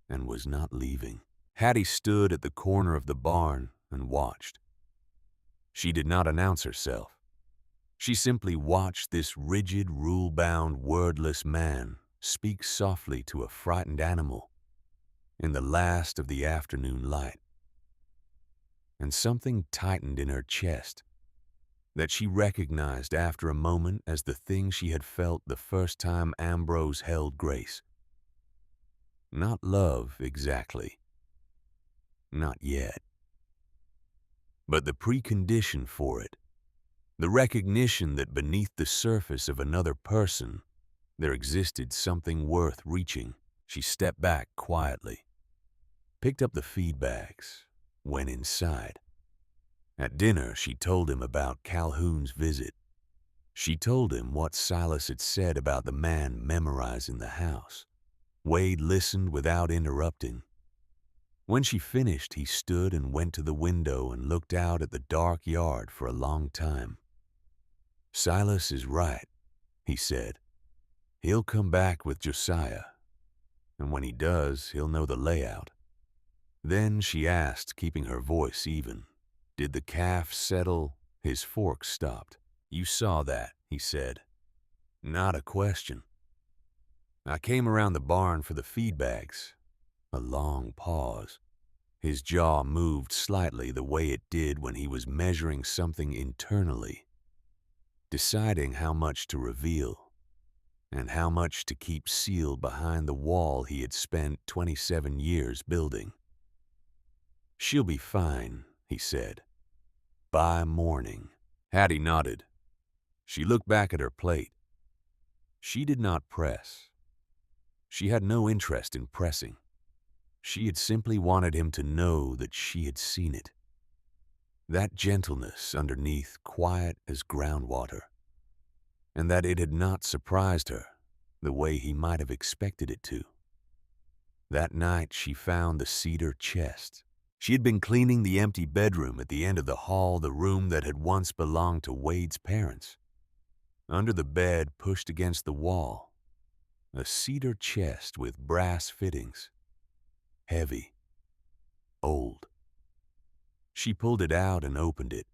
and was not leaving. Hattie stood at the corner of the barn and watched. She did not announce herself. She simply watched this rigid, rule-bound, wordless man speak softly to a frightened animal in the last of the afternoon light. And something tightened in her chest that she recognized after a moment as the thing she had felt the first time Ambrose held Grace. Not love, exactly. Not yet. But the precondition for it, the recognition that beneath the surface of another person, there existed something worth reaching. She stepped back quietly, picked up the feed bags, went inside. At dinner, she told him about Calhoun's visit. She told him what Silas had said about the man memorizing the house. Wade listened without interrupting. When she finished, he stood and went to the window and looked out at the dark yard for a long time. "Silas is right," he said. "He'll come back with Josiah, and when he does, he'll know the layout." Then she asked, keeping her voice even, "Did the calf settle?" His fork stopped. "You saw that," he said. "Not a question." "I came around the barn for the feed bags." A long pause. His jaw moved slightly the way it did when he was measuring something internally, deciding how much to reveal and how much to keep sealed behind the wall he had spent 27 years building. "She'll be fine," he said. "By morning." Hattie nodded. She looked back at her plate. She did not press. She had no interest in pressing. She had simply wanted him to know that she had seen it. That gentleness underneath, quiet as groundwater, and that it had not surprised her the way he might have expected it to. That night she found the cedar chest. She had been cleaning the empty bedroom at the end of the hall, the room that had once belonged to Wade's parents. Under the bed, pushed against the wall, a cedar chest with brass fittings. Heavy. Old. She pulled it out and opened it.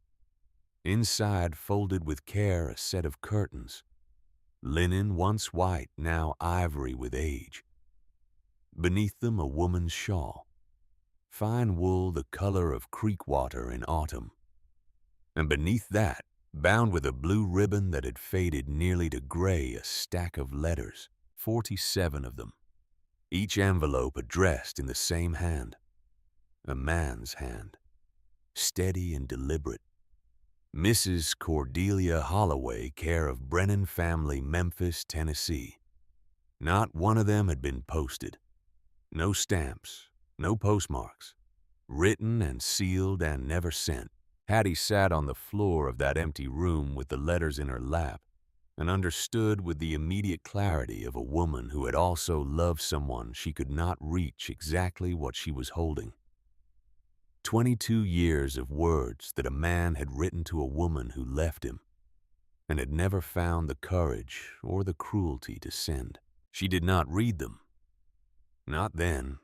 Inside, folded with care, a set of curtains. Linen once white, now ivory with age. Beneath them, a woman's shawl. Fine wool the color of creek water in autumn. And beneath that, bound with a blue ribbon that had faded nearly to gray, a stack of letters, 47 of them. Each envelope addressed in the same hand. A man's hand. Steady and deliberate. Mrs. Cordelia Holloway, care of Brennan family, Memphis, Tennessee. Not one of them had been posted. No stamps, no postmarks. Written and sealed and never sent. Hattie sat on the floor of that empty room with the letters in her lap and understood with the immediate clarity of a woman who had also loved someone she could not reach exactly what she was holding. 22 years of words that a man had written to a woman who left him and had never found the courage or the cruelty to send. She did not read them. Not then.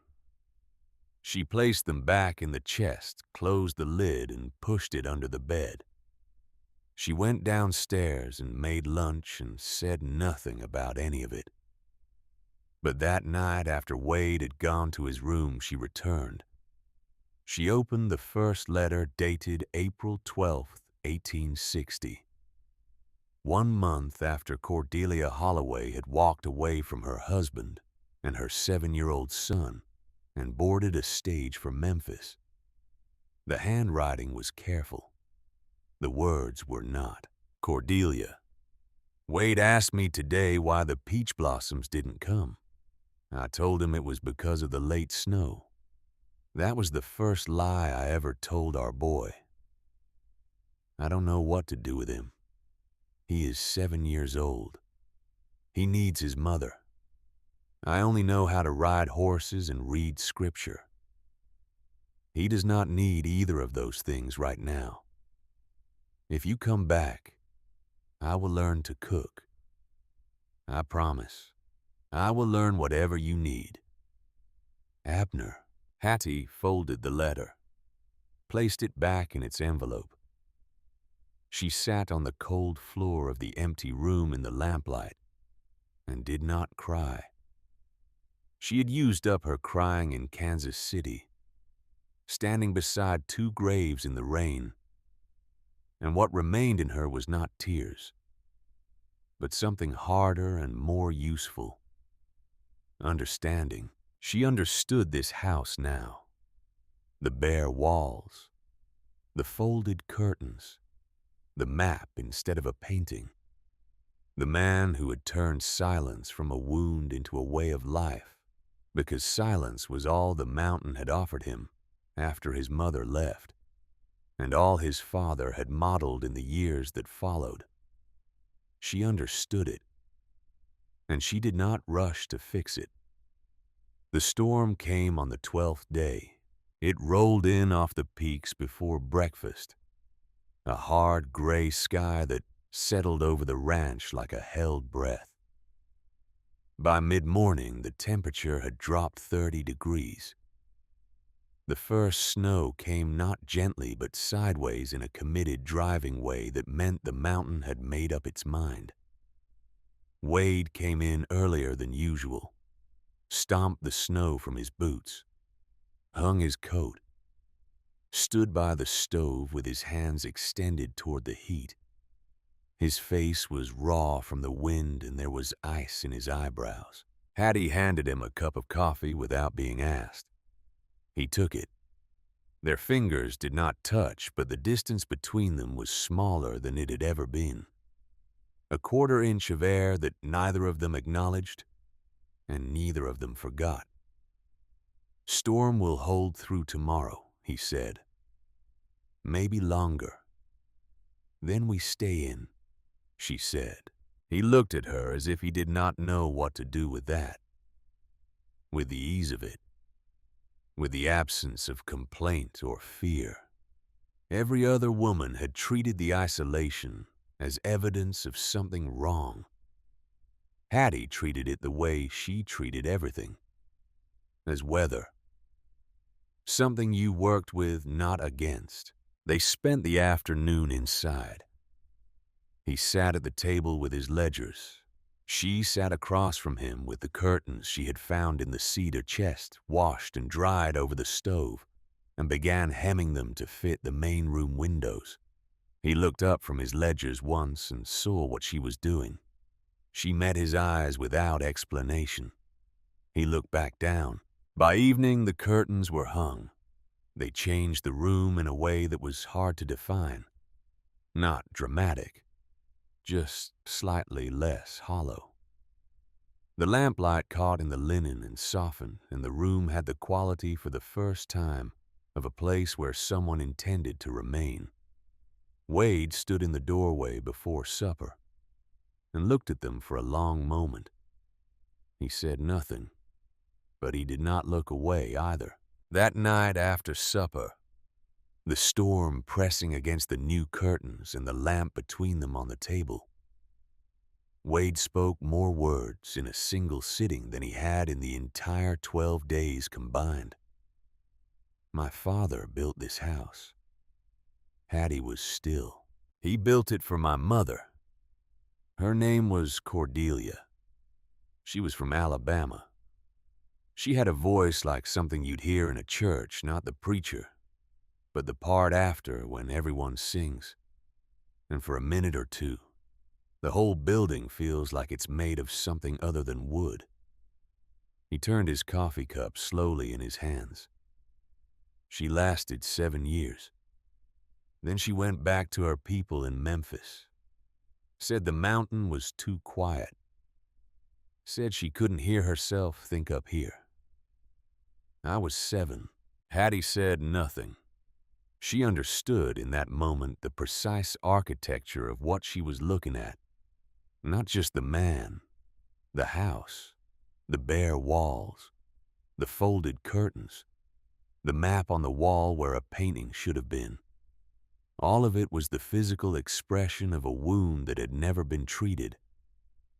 She placed them back in the chest, closed the lid, and pushed it under the bed. She went downstairs and made lunch and said nothing about any of it. But that night, after Wade had gone to his room, she returned. She opened the first letter dated April 12th, 1860. 1 month after Cordelia Holloway had walked away from her husband and her 7-year-old son and boarded a stage for Memphis. The handwriting was careful. The words were not. "Cordelia, Wade asked me today why the peach blossoms didn't come. I told him it was because of the late snow. That was the first lie I ever told our boy. I don't know what to do with him. He is 7 years old. He needs his mother. I only know how to ride horses and read scripture. He does not need either of those things right now. If you come back, I will learn to cook. I promise. I will learn whatever you need. Abner." Hattie folded the letter, placed it back in its envelope. She sat on the cold floor of the empty room in the lamplight and did not cry. She had used up her crying in Kansas City, standing beside 2 graves in the rain, and what remained in her was not tears, but something harder and more useful: understanding. She understood this house now. The bare walls, the folded curtains, the map instead of a painting. The man who had turned silence from a wound into a way of life, because silence was all the mountain had offered him after his mother left, and all his father had modeled in the years that followed. She understood it, and she did not rush to fix it. The storm came on the 12th day. It rolled in off the peaks before breakfast, a hard gray sky that settled over the ranch like a held breath. By mid-morning, the temperature had dropped 30 degrees. The first snow came not gently but sideways in a committed driving way that meant the mountain had made up its mind. Wade came in earlier than usual, stomped the snow from his boots, hung his coat, stood by the stove with his hands extended toward the heat. His face was raw from the wind and there was ice in his eyebrows. Hattie handed him a cup of coffee without being asked. He took it. Their fingers did not touch, but the distance between them was smaller than it had ever been. A quarter-inch of air that neither of them acknowledged and neither of them forgot. "Storm will hold through tomorrow," he said. "Maybe longer. Then we stay in," she said. He looked at her as if he did not know what to do with that. With the ease of it. With the absence of complaint or fear. Every other woman had treated the isolation as evidence of something wrong. Hattie treated it the way she treated everything. As weather. Something you worked with, not against. They spent the afternoon inside. He sat at the table with his ledgers. She sat across from him with the curtains she had found in the cedar chest washed and dried over the stove, and began hemming them to fit the main room windows. He looked up from his ledgers once and saw what she was doing. She met his eyes without explanation. He looked back down. By evening, the curtains were hung. They changed the room in a way that was hard to define. Not dramatic. Just slightly less hollow. The lamplight caught in the linen and softened, and the room had the quality for the first time of a place where someone intended to remain. Wade stood in the doorway before supper and looked at them for a long moment. He said nothing, but he did not look away either. That night after supper, the storm pressing against the new curtains and the lamp between them on the table. Wade spoke more words in a single sitting than he had in the entire 12 days combined. "My father built this house." Hattie was still. "He built it for my mother. Her name was Cordelia. She was from Alabama. She had a voice like something you'd hear in a church, not the preacher, but the part after when everyone sings. And for a minute or two, the whole building feels like it's made of something other than wood." He turned his coffee cup slowly in his hands. "She lasted 7 years. Then she went back to her people in Memphis. Said the mountain was too quiet. Said she couldn't hear herself think up here. I was 7. Hattie said nothing. She understood in that moment the precise architecture of what she was looking at. Not just the man, the house, the bare walls, the folded curtains, the map on the wall where a painting should have been. All of it was the physical expression of a wound that had never been treated,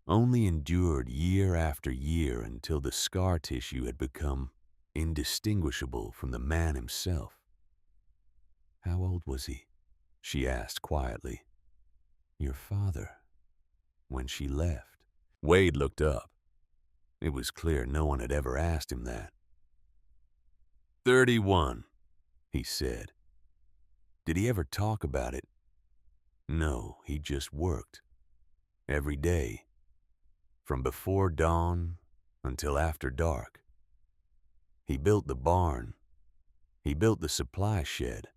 only endured year after year until the scar tissue had become indistinguishable from the man himself. "How old was he?" she asked quietly. "Your father, when she left." Wade looked up. It was clear no one had ever asked him that. 31, he said. Did he ever talk about it? No, he just worked. Every day. From before dawn until after dark. He built the barn. He built the supply shed.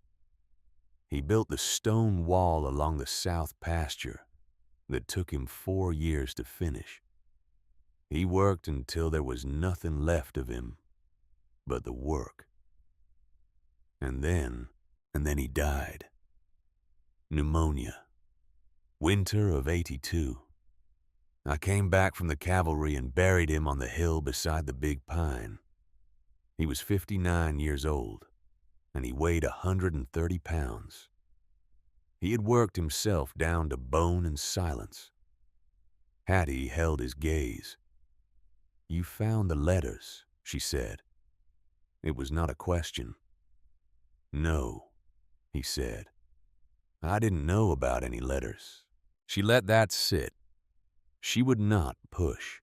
He built the stone wall along the south pasture that took him 4 years to finish. He worked until there was nothing left of him but the work. And then he died. Pneumonia. Winter of '82. I came back from the cavalry and buried him on the hill beside the big pine. He was 59 years old, and he weighed 130 pounds. He had worked himself down to bone and silence. Hattie held his gaze. "You found the letters," she said. It was not a question. "No," he said. "I didn't know about any letters." She let that sit. She would not push.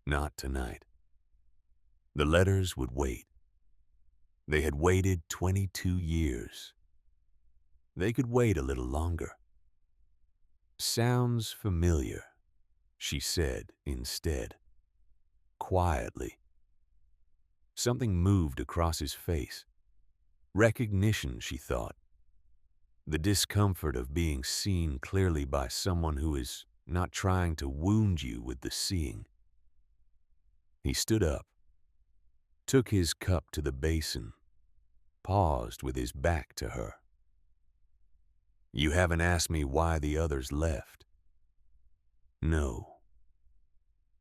Not tonight. The letters would wait. They had waited 22 years. They could wait a little longer. "Sounds familiar," she said instead, quietly. Something moved across his face. Recognition, she thought. The discomfort of being seen clearly by someone who is not trying to wound you with the seeing. He stood up, took his cup to the basin, paused with his back to her. "You haven't asked me why the others left." "No.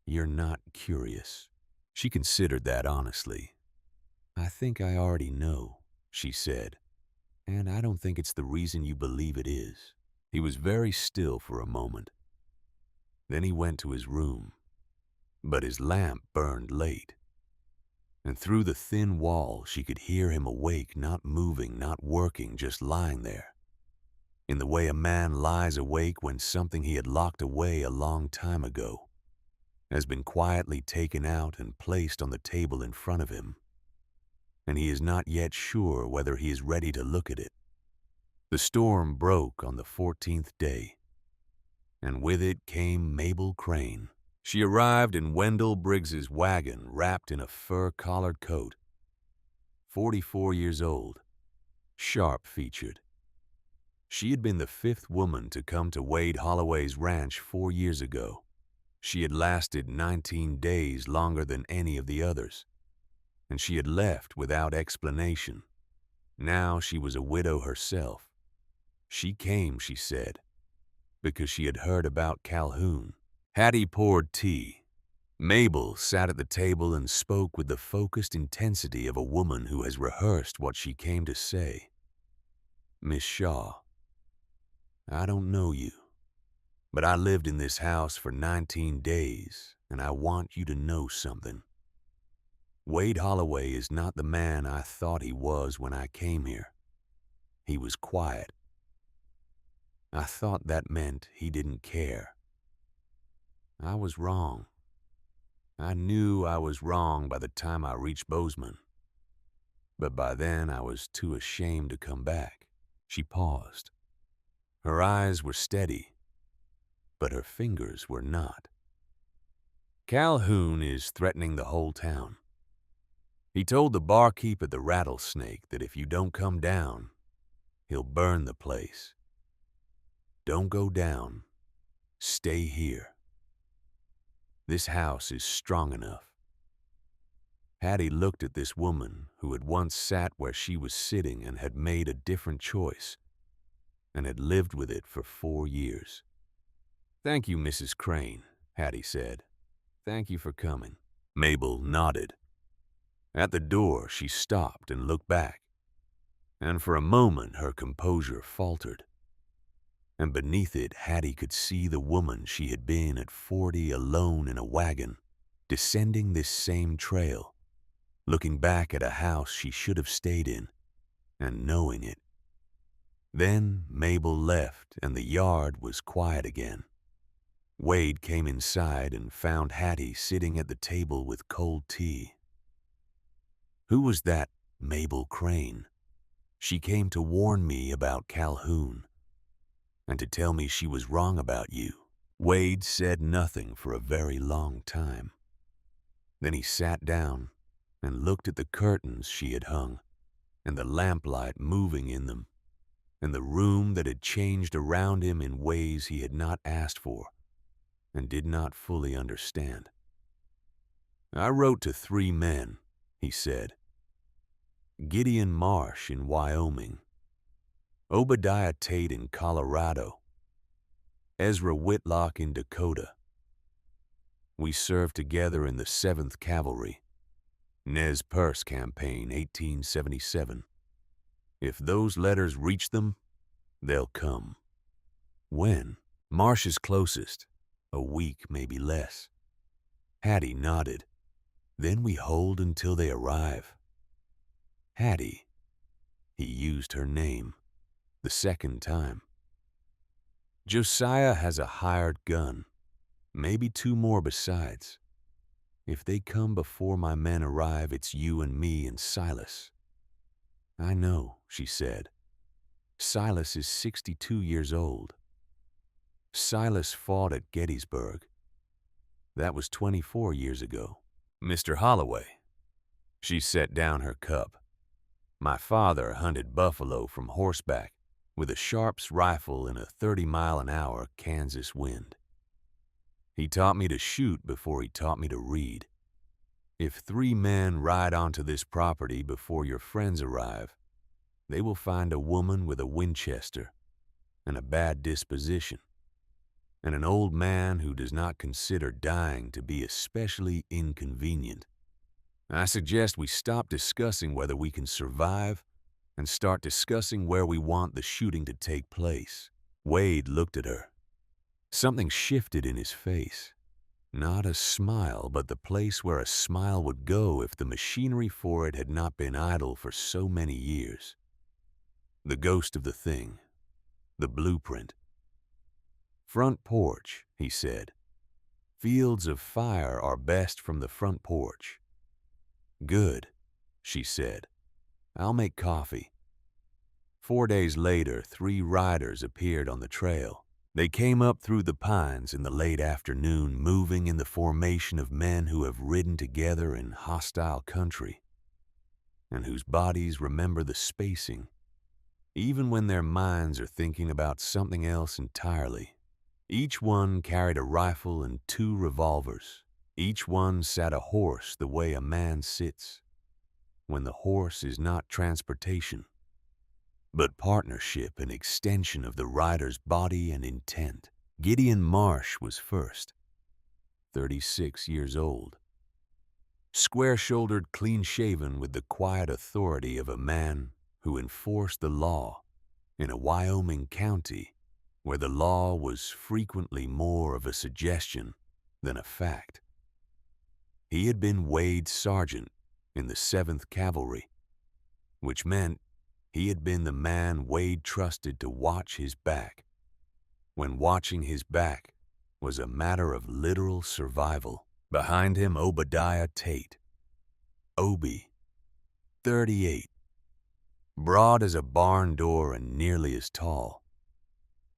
You're not curious." She considered that honestly. "I think I already know," she said, "and I don't think it's the reason you believe it is." He was very still for a moment. Then he went to his room, but his lamp burned late. And through the thin wall, she could hear him awake, not moving, not working, just lying there, in the way a man lies awake when something he had locked away a long time ago has been quietly taken out and placed on the table in front of him, and he is not yet sure whether he is ready to look at it. The storm broke on the 14th day, and with it came Mabel Crane. She arrived in Wendell Briggs's wagon wrapped in a fur-collared coat. 44 years old, sharp-featured. She had been the 5th woman to come to Wade Holloway's ranch 4 years ago. She had lasted 19 days longer than any of the others, and she had left without explanation. Now she was a widow herself. She came, she said, because she had heard about Calhoun. Hattie poured tea. Mabel sat at the table and spoke with the focused intensity of a woman who has rehearsed what she came to say. "Miss Shaw, I don't know you, but I lived in this house for 19 days, and I want you to know something. Wade Holloway is not the man I thought he was when I came here. He was quiet. I thought that meant he didn't care. I was wrong. I knew I was wrong by the time I reached Bozeman, but by then I was too ashamed to come back." She paused. Her eyes were steady, but her fingers were not. "Calhoun is threatening the whole town. He told the barkeep at the Rattlesnake that if you don't come down, he'll burn the place. Don't go down. Stay here. This house is strong enough." Hattie looked at this woman who had once sat where she was sitting and had made a different choice, and had lived with it for 4 years. "Thank you, Mrs. Crane," Hattie said. "Thank you for coming." Mabel nodded. At the door, she stopped and looked back, and for a moment her composure faltered. And beneath it, Hattie could see the woman she had been at 40 alone in a wagon, descending this same trail, looking back at a house she should have stayed in, and knowing it. Then Mabel left, and the yard was quiet again. Wade came inside and found Hattie sitting at the table with cold tea. "Who was that Mabel Crane? She came to warn me about Calhoun, and to tell me she was wrong about you." Wade said nothing for a very long time. Then he sat down and looked at the curtains she had hung, and the lamplight moving in them, and the room that had changed around him in ways he had not asked for and did not fully understand. "I wrote to 3 men," he said. "Gideon Marsh in Wyoming, Obadiah Tate in Colorado, Ezra Whitlock in Dakota. We served together in the 7th Cavalry, Nez Perce Campaign, 1877. If those letters reach them, they'll come." "When?" "Marsh is closest. A week, maybe less." Hattie nodded. "Then we hold until they arrive." "Hattie." He used her name, the second time. "Josiah has a hired gun, maybe 2 more besides. If they come before my men arrive, it's you and me and Silas." "I know," she said. "Silas is 62 years old. Silas fought at Gettysburg. That was 24 years ago." "Mr. Holloway." She set down her cup. "My father hunted buffalo from horseback with a Sharps rifle in a 30-mile-an-hour Kansas wind. He taught me to shoot before he taught me to read. If 3 men ride onto this property before your friends arrive, they will find a woman with a Winchester and a bad disposition, and an old man who does not consider dying to be especially inconvenient. I suggest we stop discussing whether we can survive and start discussing where we want the shooting to take place." Wade looked at her. Something shifted in his face. Not a smile, but the place where a smile would go if the machinery for it had not been idle for so many years. The ghost of the thing. The blueprint. "Front porch," he said. "Fields of fire are best from the front porch." "Good," she said. "I'll make coffee." 4 days later, 3 riders appeared on the trail. They came up through the pines in the late afternoon, moving in the formation of men who have ridden together in hostile country, and whose bodies remember the spacing, even when their minds are thinking about something else entirely. Each one carried a rifle and 2 revolvers. Each one sat a horse the way a man sits, when the horse is not transportation, but partnership and extension of the rider's body and intent. Gideon Marsh was first, 36 years old, square-shouldered, clean-shaven, with the quiet authority of a man who enforced the law in a Wyoming county where the law was frequently more of a suggestion than a fact. He had been Wade's sergeant in the 7th Cavalry, which meant he had been the man Wade trusted to watch his back, when watching his back was a matter of literal survival. Behind him, Obadiah Tate. Obie, 38, broad as a barn door and nearly as tall.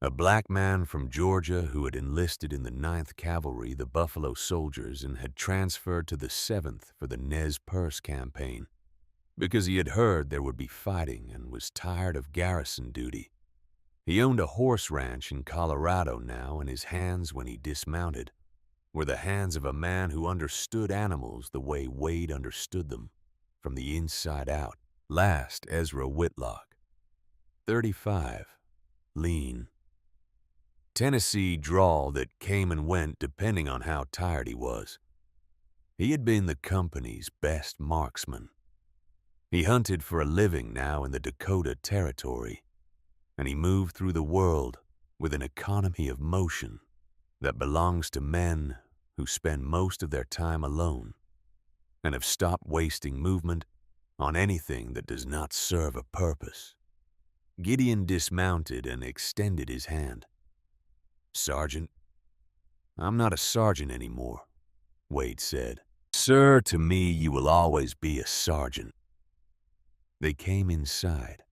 A black man from Georgia who had enlisted in the 9th Cavalry, the Buffalo Soldiers, and had transferred to the 7th for the Nez Perce campaign because he had heard there would be fighting and was tired of garrison duty. He owned a horse ranch in Colorado now, and his hands, when he dismounted, were the hands of a man who understood animals the way Wade understood them, from the inside out. Last, Ezra Whitlock, 35, lean. Tennessee drawl that came and went depending on how tired he was. He had been the company's best marksman. He hunted for a living now in the Dakota Territory, and he moved through the world with an economy of motion that belongs to men who spend most of their time alone and have stopped wasting movement on anything that does not serve a purpose. Gideon dismounted and extended his hand. "Sergeant." "I'm not a sergeant anymore," Wade said. "Sir, to me you will always be a sergeant." They came inside.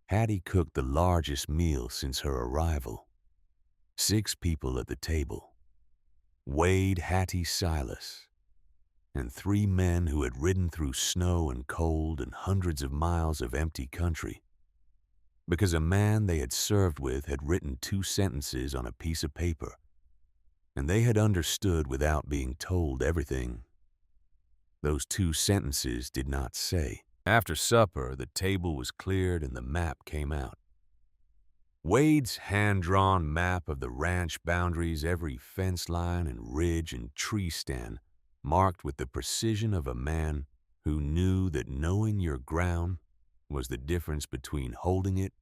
Hattie cooked the largest meal since her arrival. 6 people at the table. Wade, Hattie, Silas, and 3 men who had ridden through snow and cold and hundreds of miles of empty country, because a man they had served with had written 2 sentences on a piece of paper, and they had understood without being told everything those 2 sentences did not say. After supper, the table was cleared and the map came out. Wade's hand-drawn map of the ranch boundaries, every fence line and ridge and tree stand, marked with the precision of a man who knew that knowing your ground was the difference between holding it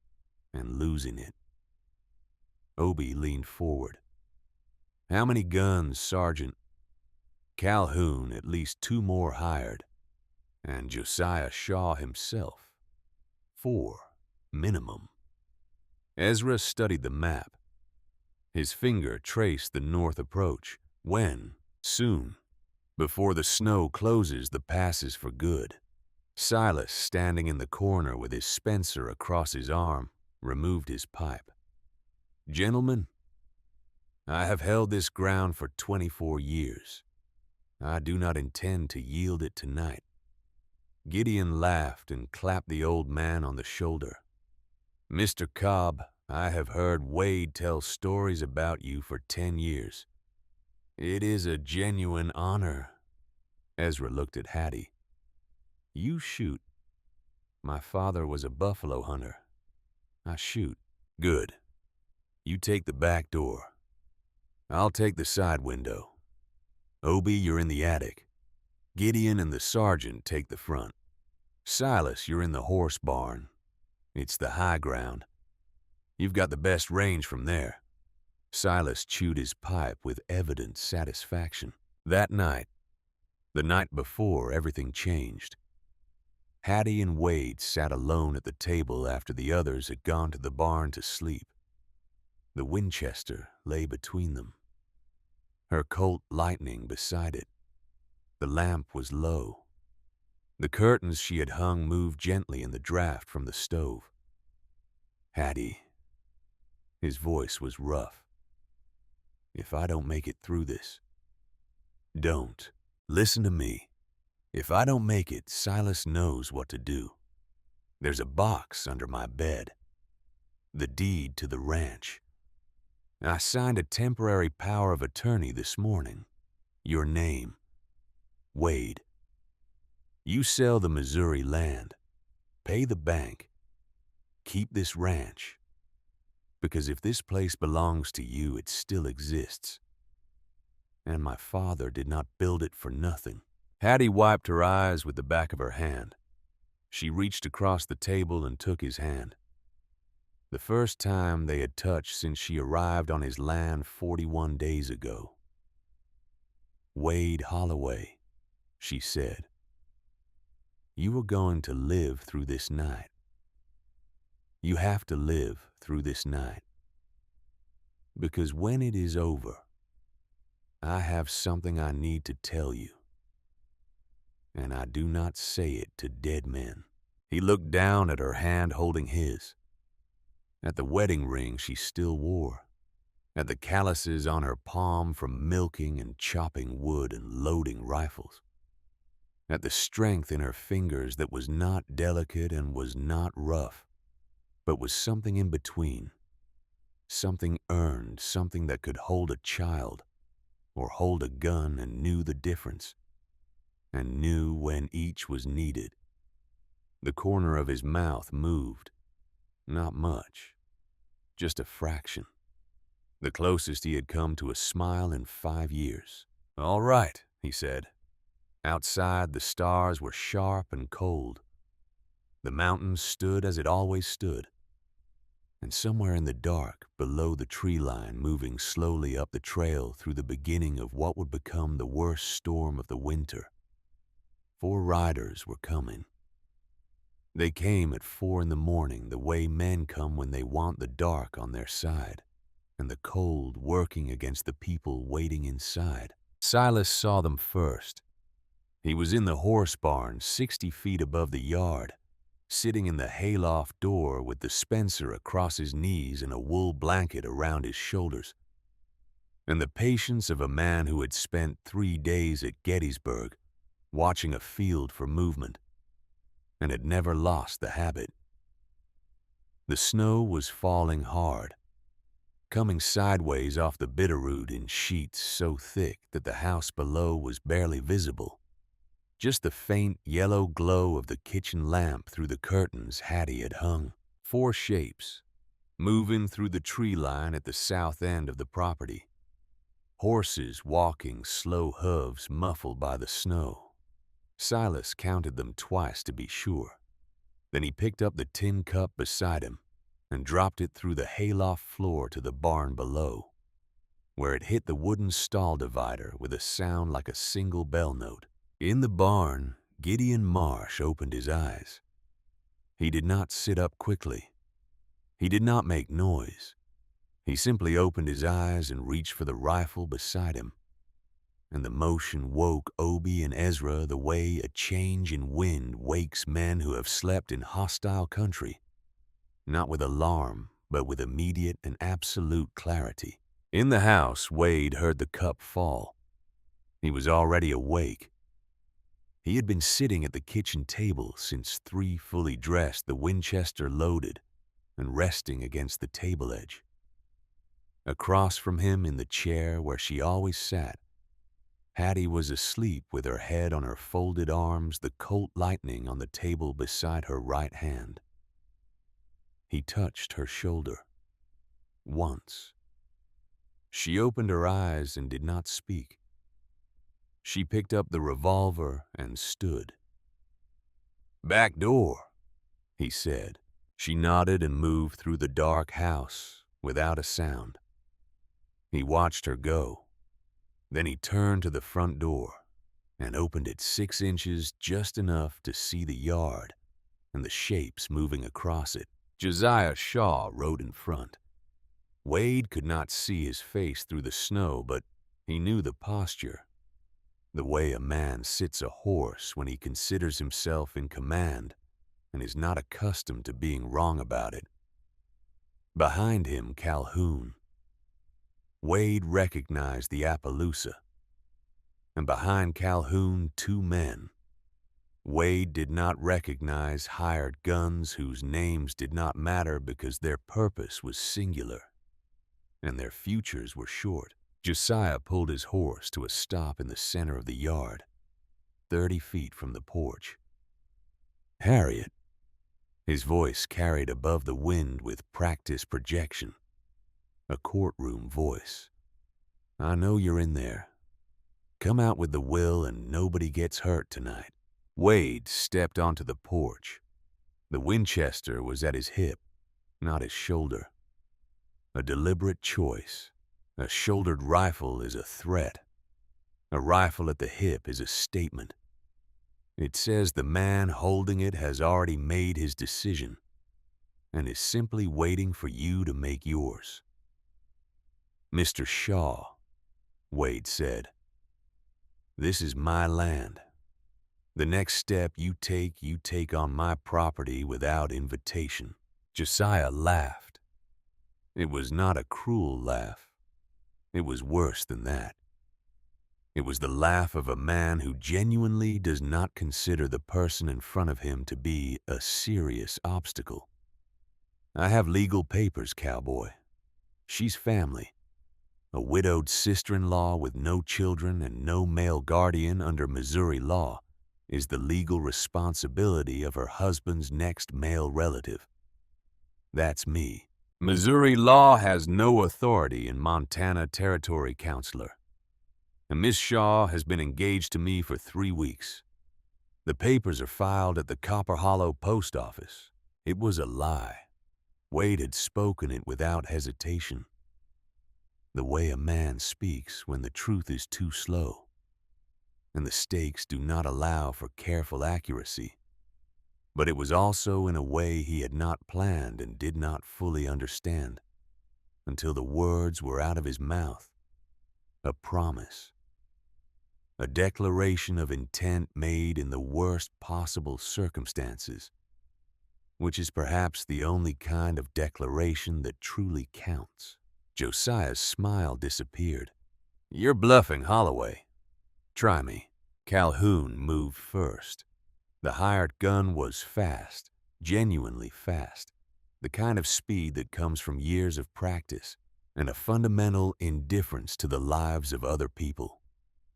and losing it. Obie leaned forward. "How many guns, Sergeant?" "Calhoun, at least 2 more hired. And Josiah Shaw himself. 4, minimum." Ezra studied the map. His finger traced the north approach. "When? Soon. Before the snow closes the passes for good." Silas, standing in the corner with his Spencer across his arm, removed his pipe. "Gentlemen, I have held this ground for 24 years. I do not intend to yield it tonight." Gideon laughed and clapped the old man on the shoulder. "Mr. Cobb, I have heard Wade tell stories about you for 10 years. It is a genuine honor." Ezra looked at Hattie. "You shoot. My father was a buffalo hunter. I shoot." "Good. You take the back door. I'll take the side window. Obie, you're in the attic. Gideon and the sergeant take the front. Silas, you're in the horse barn. It's the high ground. You've got the best range from there." Silas chewed his pipe with evident satisfaction. That night, the night before, everything changed. Hattie and Wade sat alone at the table after the others had gone to the barn to sleep. The Winchester lay between them, her Colt Lightning beside it. The lamp was low. The curtains she had hung moved gently in the draft from the stove. "Hattie," his voice was rough, "if I don't make it through this..." "Don't. Listen to me. If I don't make it, Silas knows what to do. There's a box under my bed. The deed to the ranch. I signed a temporary power of attorney this morning. Your name, Wade. You sell the Missouri land, pay the bank, keep this ranch. Because if this place belongs to you, it still exists. And my father did not build it for nothing." Hattie wiped her eyes with the back of her hand. She reached across the table and took his hand. The first time they had touched since she arrived on his land 41 days ago. "Wade Holloway," she said, "you are going to live through this night. You have to live through this night. Because when it is over, I have something I need to tell you. And I do not say it to dead men." He looked down at her hand holding his, at the wedding ring she still wore, at the calluses on her palm from milking and chopping wood and loading rifles, at the strength in her fingers that was not delicate and was not rough, but was something in between, something earned, something that could hold a child or hold a gun and knew the difference, and knew when each was needed. The corner of his mouth moved. Not much. Just a fraction. The closest he had come to a smile in 5 years. "All right," he said. Outside, the stars were sharp and cold. The mountains stood as it always stood. And somewhere in the dark, below the tree line, moving slowly up the trail through the beginning of what would become the worst storm of the winter, 4 riders were coming. They came at 4 in the morning, the way men come when they want the dark on their side, and the cold working against the people waiting inside. Silas saw them first. He was in the horse barn, 60 feet above the yard, sitting in the hayloft door with the Spencer across his knees and a wool blanket around his shoulders. And the patience of a man who had spent 3 days at Gettysburg watching a field for movement, and had never lost the habit. The snow was falling hard, coming sideways off the Bitterroot in sheets so thick that the house below was barely visible. Just the faint yellow glow of the kitchen lamp through the curtains Hattie had hung. 4 shapes, moving through the tree line at the south end of the property. Horses walking slow hooves muffled by the snow. Silas counted them twice to be sure. Then he picked up the tin cup beside him and dropped it through the hayloft floor to the barn below, where it hit the wooden stall divider with a sound like a single bell note. In the barn, Gideon Marsh opened his eyes. He did not sit up quickly. He did not make noise. He simply opened his eyes and reached for the rifle beside him. And the motion woke Obie and Ezra the way a change in wind wakes men who have slept in hostile country, not with alarm, but with immediate and absolute clarity. In the house, Wade heard the cup fall. He was already awake. He had been sitting at the kitchen table since 3, fully dressed, the Winchester loaded and resting against the table edge. Across from him in the chair where she always sat, Hattie was asleep with her head on her folded arms, the Colt Lightning on the table beside her right hand. He touched her shoulder. Once. She opened her eyes and did not speak. She picked up the revolver and stood. "Back door," he said. She nodded and moved through the dark house without a sound. He watched her go. Then he turned to the front door and opened it 6 inches, just enough to see the yard and the shapes moving across it. Josiah Shaw rode in front. Wade could not see his face through the snow, but he knew the posture, the way a man sits a horse when he considers himself in command and is not accustomed to being wrong about it. Behind him, Calhoun. Wade recognized the Appaloosa, and behind Calhoun, 2 men. Wade did not recognize hired guns whose names did not matter because their purpose was singular, and their futures were short. Josiah pulled his horse to a stop in the center of the yard, 30 feet from the porch. "Harriet," his voice carried above the wind with practiced projection, a courtroom voice. "I know you're in there. Come out with the will and nobody gets hurt tonight." Wade stepped onto the porch. The Winchester was at his hip, not his shoulder. A deliberate choice. A shouldered rifle is a threat. A rifle at the hip is a statement. It says the man holding it has already made his decision and is simply waiting for you to make yours. "Mr. Shaw," Wade said, "this is my land. The next step you take on my property without invitation." Josiah laughed. It was not a cruel laugh. It was worse than that. It was the laugh of a man who genuinely does not consider the person in front of him to be a serious obstacle. "I have legal papers, cowboy. She's family. A widowed sister-in-law with no children and no male guardian under Missouri law is the legal responsibility of her husband's next male relative. That's me. Missouri law has no authority in Montana Territory Counselor. And Miss Shaw has been engaged to me for 3 weeks. The papers are filed at the Copper Hollow post office." It was a lie. Wade had spoken it without hesitation. The way a man speaks when the truth is too slow, and the stakes do not allow for careful accuracy. But it was also in a way he had not planned and did not fully understand, until the words were out of his mouth. A promise. A declaration of intent made in the worst possible circumstances, which is perhaps the only kind of declaration that truly counts. Josiah's smile disappeared. "You're bluffing, Holloway. Try me." Calhoun moved first. The hired gun was fast, genuinely fast, the kind of speed that comes from years of practice and a fundamental indifference to the lives of other people.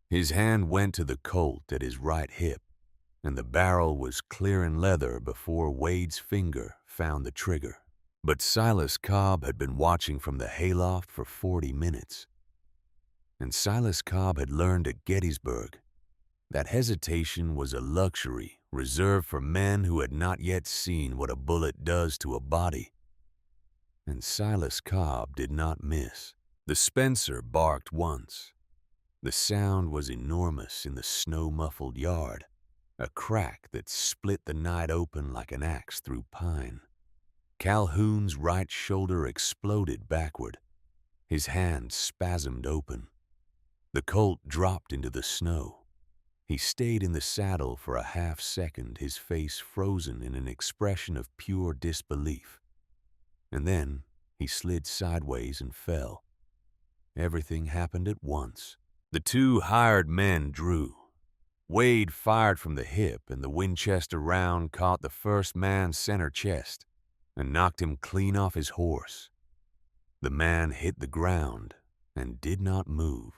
His hand went to the Colt at his right hip, and the barrel was clearing leather before Wade's finger found the trigger. But Silas Cobb had been watching from the hayloft for 40 minutes. And Silas Cobb had learned at Gettysburg that hesitation was a luxury reserved for men who had not yet seen what a bullet does to a body. And Silas Cobb did not miss. The Spencer barked once. The sound was enormous in the snow-muffled yard, a crack that split the night open like an axe through pine. Calhoun's right shoulder exploded backward. His hand spasmed open. The Colt dropped into the snow. He stayed in the saddle for a half second, his face frozen in an expression of pure disbelief. And then he slid sideways and fell. Everything happened at once. The two hired men drew. Wade fired from the hip, and the Winchester round caught the first man's center chest and knocked him clean off his horse. The man hit the ground and did not move.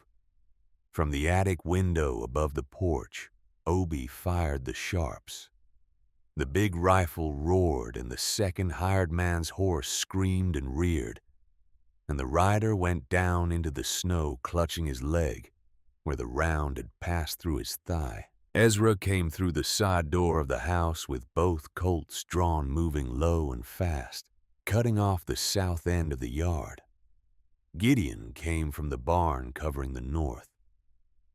From the attic window above the porch, Obie fired the sharps. The big rifle roared, and the second hired man's horse screamed and reared, and the rider went down into the snow clutching his leg, where the round had passed through his thigh. Ezra came through the side door of the house with both Colts drawn, moving low and fast, cutting off the south end of the yard. Gideon came from the barn covering the north.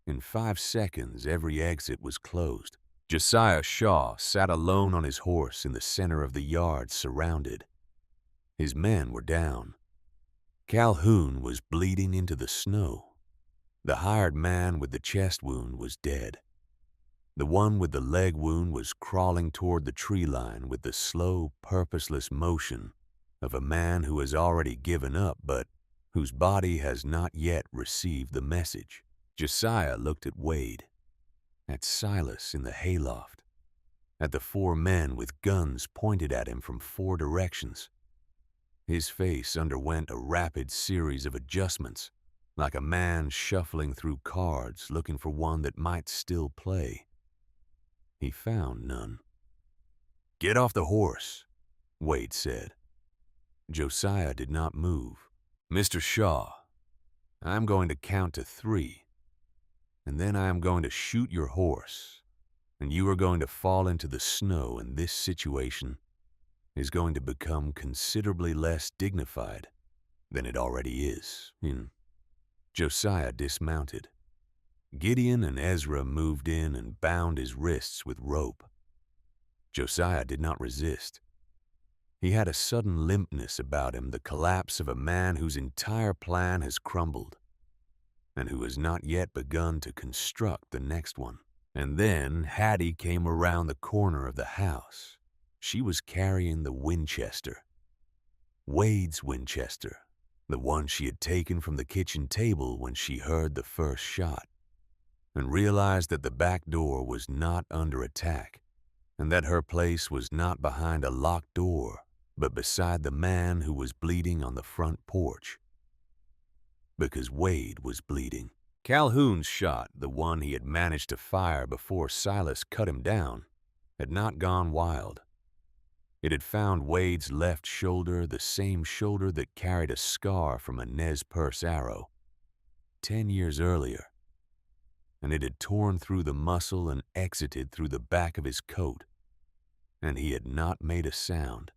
In 5 seconds, every exit was closed. Josiah Shaw sat alone on his horse in the center of the yard, surrounded. His men were down. Calhoun was bleeding into the snow. The hired man with the chest wound was dead. The one with the leg wound was crawling toward the tree line with the slow, purposeless motion of a man who has already given up but whose body has not yet received the message. Josiah looked at Wade, at Silas in the hayloft, at the 4 men with guns pointed at him from 4 directions. His face underwent a rapid series of adjustments, like a man shuffling through cards looking for one that might still play. He found none. "Get off the horse," Wade said. Josiah did not move. "Mr. Shaw, I'm going to count to 3. And then I am going to shoot your horse, and you are going to fall into the snow, and this situation is going to become considerably less dignified than it already is." Josiah dismounted. Gideon and Ezra moved in and bound his wrists with rope. Josiah did not resist. He had a sudden limpness about him, the collapse of a man whose entire plan has crumbled, and who has not yet begun to construct the next one. And then Hattie came around the corner of the house. She was carrying the Winchester. Wade's Winchester, the one she had taken from the kitchen table when she heard the first shot, and realized that the back door was not under attack, and that her place was not behind a locked door, but beside the man who was bleeding on the front porch. Because Wade was bleeding. Calhoun's shot, the one he had managed to fire before Silas cut him down, had not gone wild. It had found Wade's left shoulder, the same shoulder that carried a scar from a Nez Perce arrow 10 years earlier, and it had torn through the muscle and exited through the back of his coat, and he had not made a sound.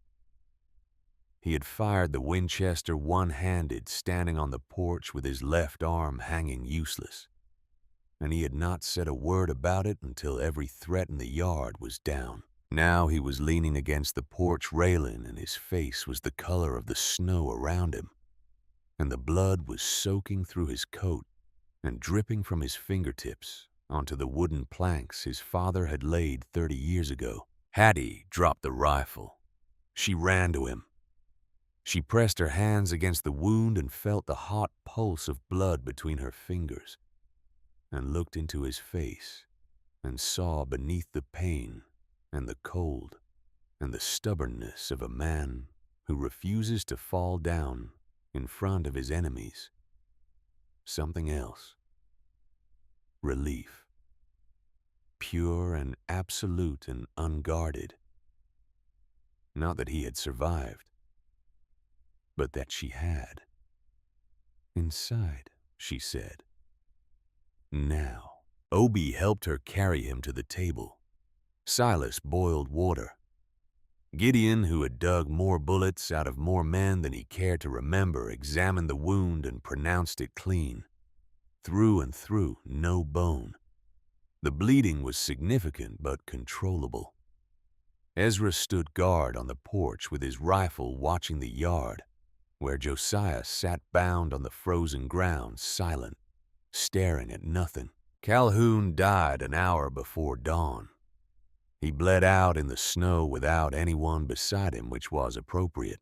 He had fired the Winchester one-handed, standing on the porch with his left arm hanging useless, and he had not said a word about it until every threat in the yard was down. Now he was leaning against the porch railing, and his face was the color of the snow around him, and the blood was soaking through his coat and dripping from his fingertips onto the wooden planks his father had laid 30 years ago. Hattie dropped the rifle. She ran to him. She pressed her hands against the wound and felt the hot pulse of blood between her fingers, and looked into his face. and saw beneath the pain and the cold and the stubbornness of a man who refuses to fall down in front of his enemies something else. Relief. Pure and absolute and unguarded. Not that he had survived, but that she had. Inside, she said. Now. Obie helped her carry him to the table. Silas boiled water. Gideon, who had dug more bullets out of more men than he cared to remember, examined the wound and pronounced it clean. Through and through, no bone. The bleeding was significant but controllable. Ezra stood guard on the porch with his rifle watching the yard, where Josiah sat bound on the frozen ground, silent, staring at nothing. Calhoun died an hour before dawn. He bled out in the snow without anyone beside him, which was appropriate.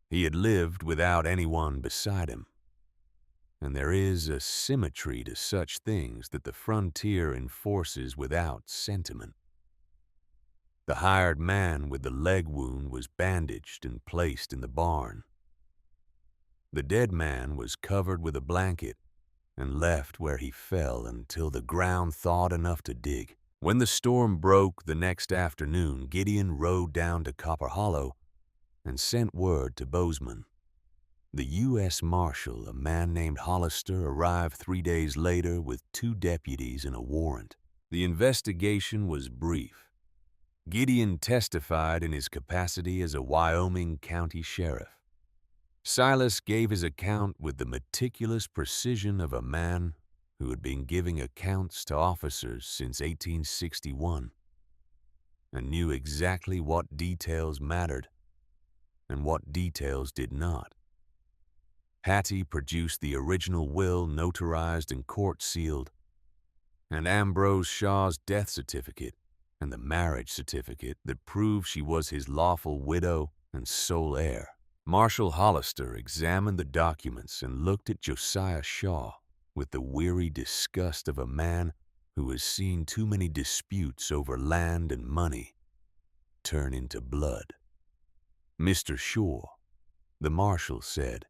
He had lived without anyone beside him. And there is a symmetry to such things that the frontier enforces without sentiment. The hired man with the leg wound was bandaged and placed in the barn. The dead man was covered with a blanket and left where he fell until the ground thawed enough to dig. When the storm broke the next afternoon, Gideon rode down to Copper Hollow and sent word to Bozeman. The U.S. Marshal, a man named Hollister, arrived 3 days later with 2 deputies and a warrant. The investigation was brief. Gideon testified in his capacity as a Wyoming county sheriff. Silas gave his account with the meticulous precision of a man who had been giving accounts to officers since 1861 and knew exactly what details mattered and what details did not. Hattie produced the original will notarized and court-sealed, and Ambrose Shaw's death certificate and the marriage certificate that proved she was his lawful widow and sole heir. Marshal Hollister examined the documents and looked at Josiah Shaw with the weary disgust of a man who has seen too many disputes over land and money turn into blood. Mr. Shaw, the marshal said,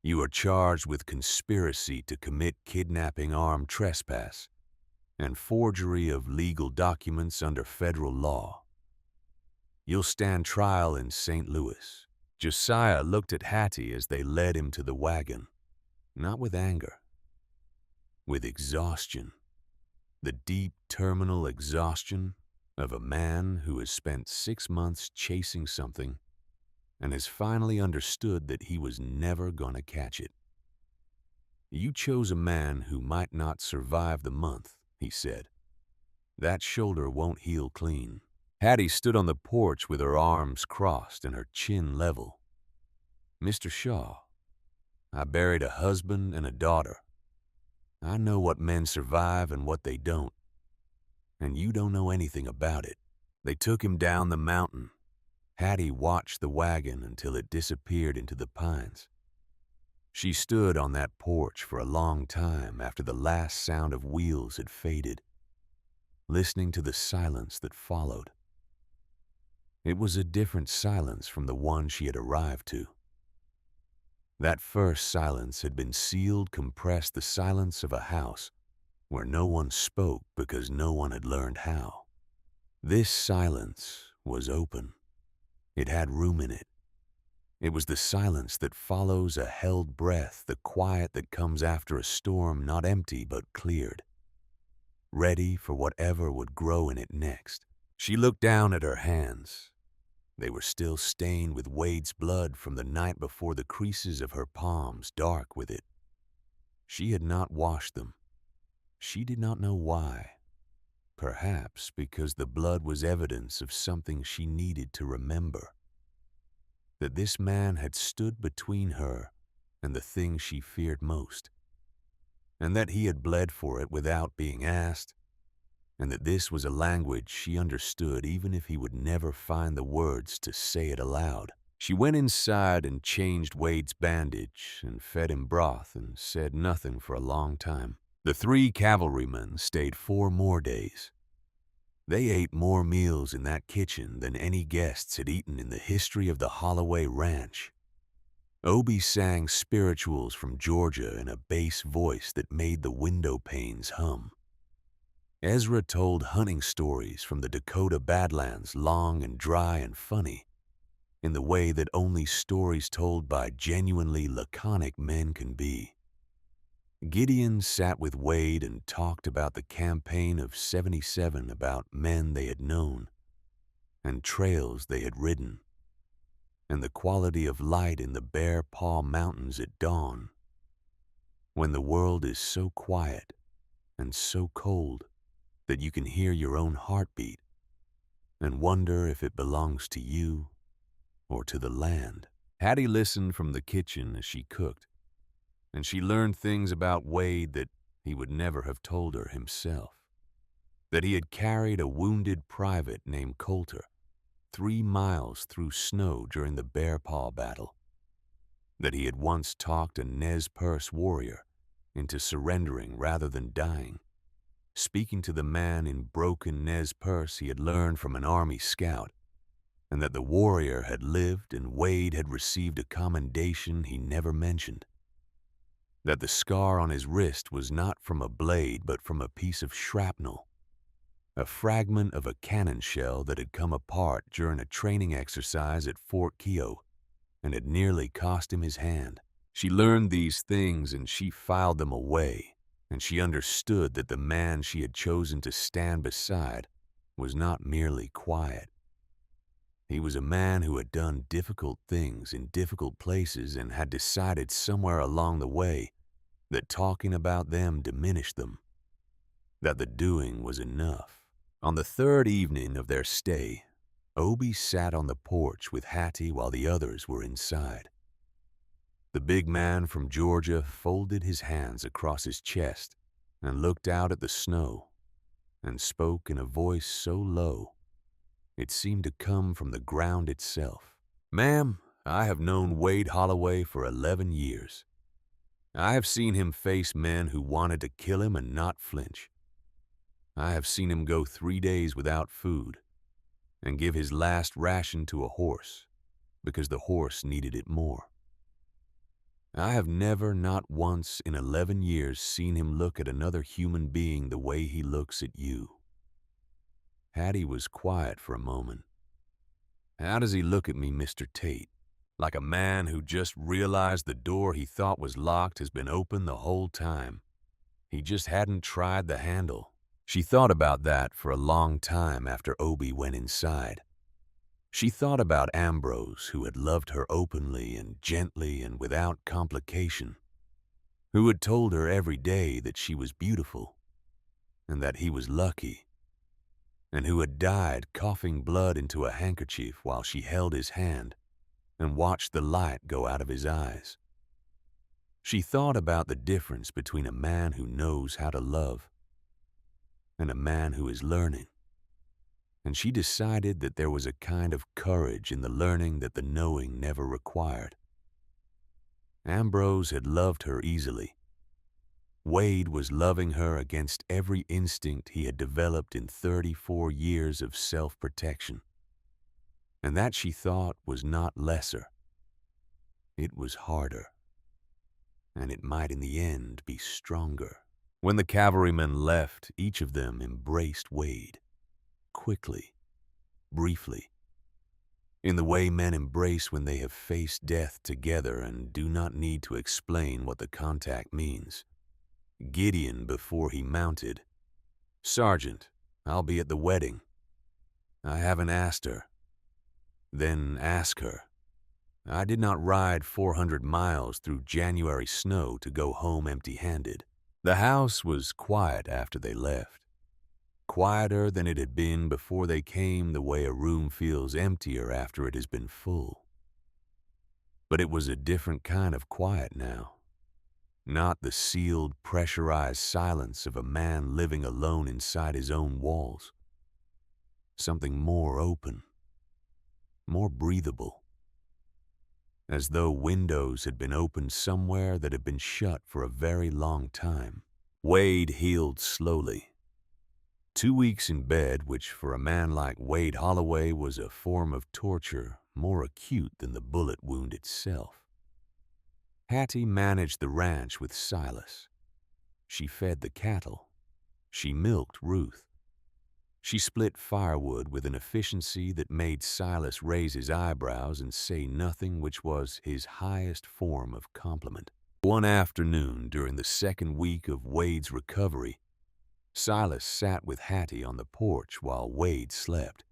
"You are charged with conspiracy to commit kidnapping, armed trespass, and forgery of legal documents under federal law. You'll stand trial in St. Louis." Josiah looked at Hattie as they led him to the wagon, not with anger, with exhaustion, the deep terminal exhaustion of a man who has spent 6 months chasing something and has finally understood that he was never going to catch it. "You chose a man who might not survive the month," he said. "That shoulder won't heal clean." Hattie stood on the porch with her arms crossed and her chin level. "Mr. Shaw, I buried a husband and a daughter. I know what men survive and what they don't, and you don't know anything about it." They took him down the mountain. Hattie watched the wagon until it disappeared into the pines. She stood on that porch for a long time after the last sound of wheels had faded, listening to the silence that followed. It was a different silence from the one she had arrived to. That first silence had been sealed, compressed, the silence of a house where no one spoke because no one had learned how. This silence was open. It had room in it. It was the silence that follows a held breath, the quiet that comes after a storm, not empty but cleared, ready for whatever would grow in it next. She looked down at her hands. They were still stained with Wade's blood from the night before, the creases of her palms dark with it. She had not washed them. She did not know why. Perhaps because the blood was evidence of something she needed to remember. That this man had stood between her and the thing she feared most. And that he had bled for it without being asked. And that this was a language she understood even if he would never find the words to say it aloud. She went inside and changed Wade's bandage and fed him broth and said nothing for a long time. The 3 cavalrymen stayed 4 more days. They ate more meals in that kitchen than any guests had eaten in the history of the Holloway Ranch. Obie sang spirituals from Georgia in a bass voice that made the window panes hum. Ezra told hunting stories from the Dakota Badlands, long and dry and funny, in the way that only stories told by genuinely laconic men can be. Gideon sat with Wade and talked about the campaign of '77, about men they had known, and trails they had ridden, and the quality of light in the Bear Paw Mountains at dawn, when the world is so quiet and so cold that you can hear your own heartbeat and wonder if it belongs to you or to the land. Hattie listened from the kitchen as she cooked, and she learned things about Wade that he would never have told her himself. That he had carried a wounded private named Coulter 3 miles through snow during the Bear Paw battle. That he had once talked a Nez Perce warrior into surrendering rather than dying, speaking to the man in broken Nez Perce he had learned from an army scout, and that the warrior had lived and Wade had received a commendation he never mentioned. That the scar on his wrist was not from a blade but from a piece of shrapnel, a fragment of a cannon shell that had come apart during a training exercise at Fort Keogh and had nearly cost him his hand. She learned these things and she filed them away, and she understood that the man she had chosen to stand beside was not merely quiet. He was a man who had done difficult things in difficult places and had decided somewhere along the way that talking about them diminished them, that the doing was enough. On the 3rd evening of their stay, Obie sat on the porch with Hattie while the others were inside. The big man from Georgia folded his hands across his chest and looked out at the snow and spoke in a voice so low it seemed to come from the ground itself. "Ma'am, I have known Wade Holloway for 11 years. I have seen him face men who wanted to kill him and not flinch. I have seen him go 3 days without food and give his last ration to a horse because the horse needed it more. I have never, not once in 11 years, seen him look at another human being the way he looks at you." Hattie was quiet for a moment. "How does he look at me, Mr. Tate? Like a man who just realized the door he thought was locked has been open the whole time. He just hadn't tried the handle." She thought about that for a long time after Obie went inside. She thought about Ambrose, who had loved her openly and gently and without complication, who had told her every day that she was beautiful and that he was lucky, and who had died coughing blood into a handkerchief while she held his hand and watched the light go out of his eyes. She thought about the difference between a man who knows how to love and a man who is learning, and she decided that there was a kind of courage in the learning that the knowing never required. Ambrose had loved her easily. Wade was loving her against every instinct he had developed in 34 years of self-protection, and that, she thought, was not lesser. It was harder, and it might in the end be stronger. When the cavalrymen left, each of them embraced Wade, quickly, briefly, in the way men embrace when they have faced death together and do not need to explain what the contact means. Gideon, before he mounted, "Sergeant, I'll be at the wedding. I haven't asked her." Then ask her. "I did not ride 400 miles through January snow to go home empty-handed." The house was quiet after they left. Quieter than it had been before they came, the way a room feels emptier after it has been full. But it was a different kind of quiet now. Not the sealed, pressurized silence of a man living alone inside his own walls. Something more open, more breathable. As though windows had been opened somewhere that had been shut for a very long time. Wade healed slowly. 2 weeks in bed, which for a man like Wade Holloway was a form of torture more acute than the bullet wound itself. Hattie managed the ranch with Silas. She fed the cattle. She milked Ruth. She split firewood with an efficiency that made Silas raise his eyebrows and say nothing, which was his highest form of compliment. One afternoon during the second week of Wade's recovery, Silas sat with Hattie on the porch while Wade slept.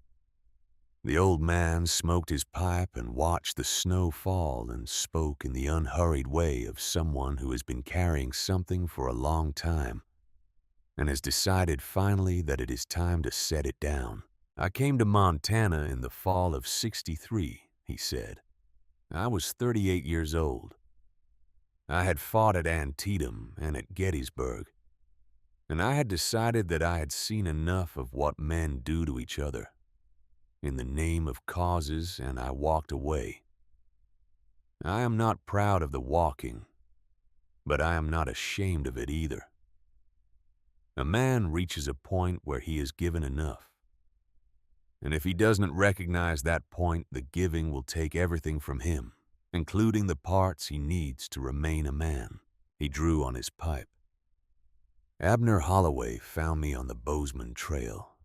The old man smoked his pipe and watched the snow fall and spoke in the unhurried way of someone who has been carrying something for a long time and has decided finally that it is time to set it down. "I came to Montana in the fall of '63, he said. I was 38 years old. I had fought at Antietam and at Gettysburg, and I had decided that I had seen enough of what men do to each other in the name of causes, and I walked away. I am not proud of the walking, but I am not ashamed of it either. A man reaches a point where he has given enough, and if he doesn't recognize that point, the giving will take everything from him, including the parts he needs to remain a man." He drew on his pipe. "Abner Holloway found me on the Bozeman Trail.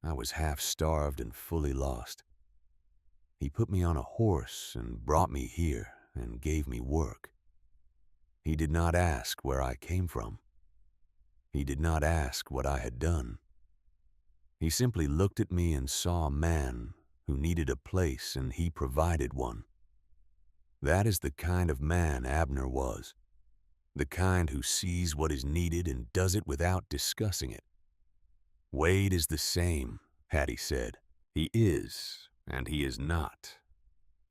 I was half-starved and fully lost. He put me on a horse and brought me here and gave me work. He did not ask where I came from. He did not ask what I had done. He simply looked at me and saw a man who needed a place, and he provided one. That is the kind of man Abner was, the kind who sees what is needed and does it without discussing it. Wade is the same," Hattie said. "He is, and he is not.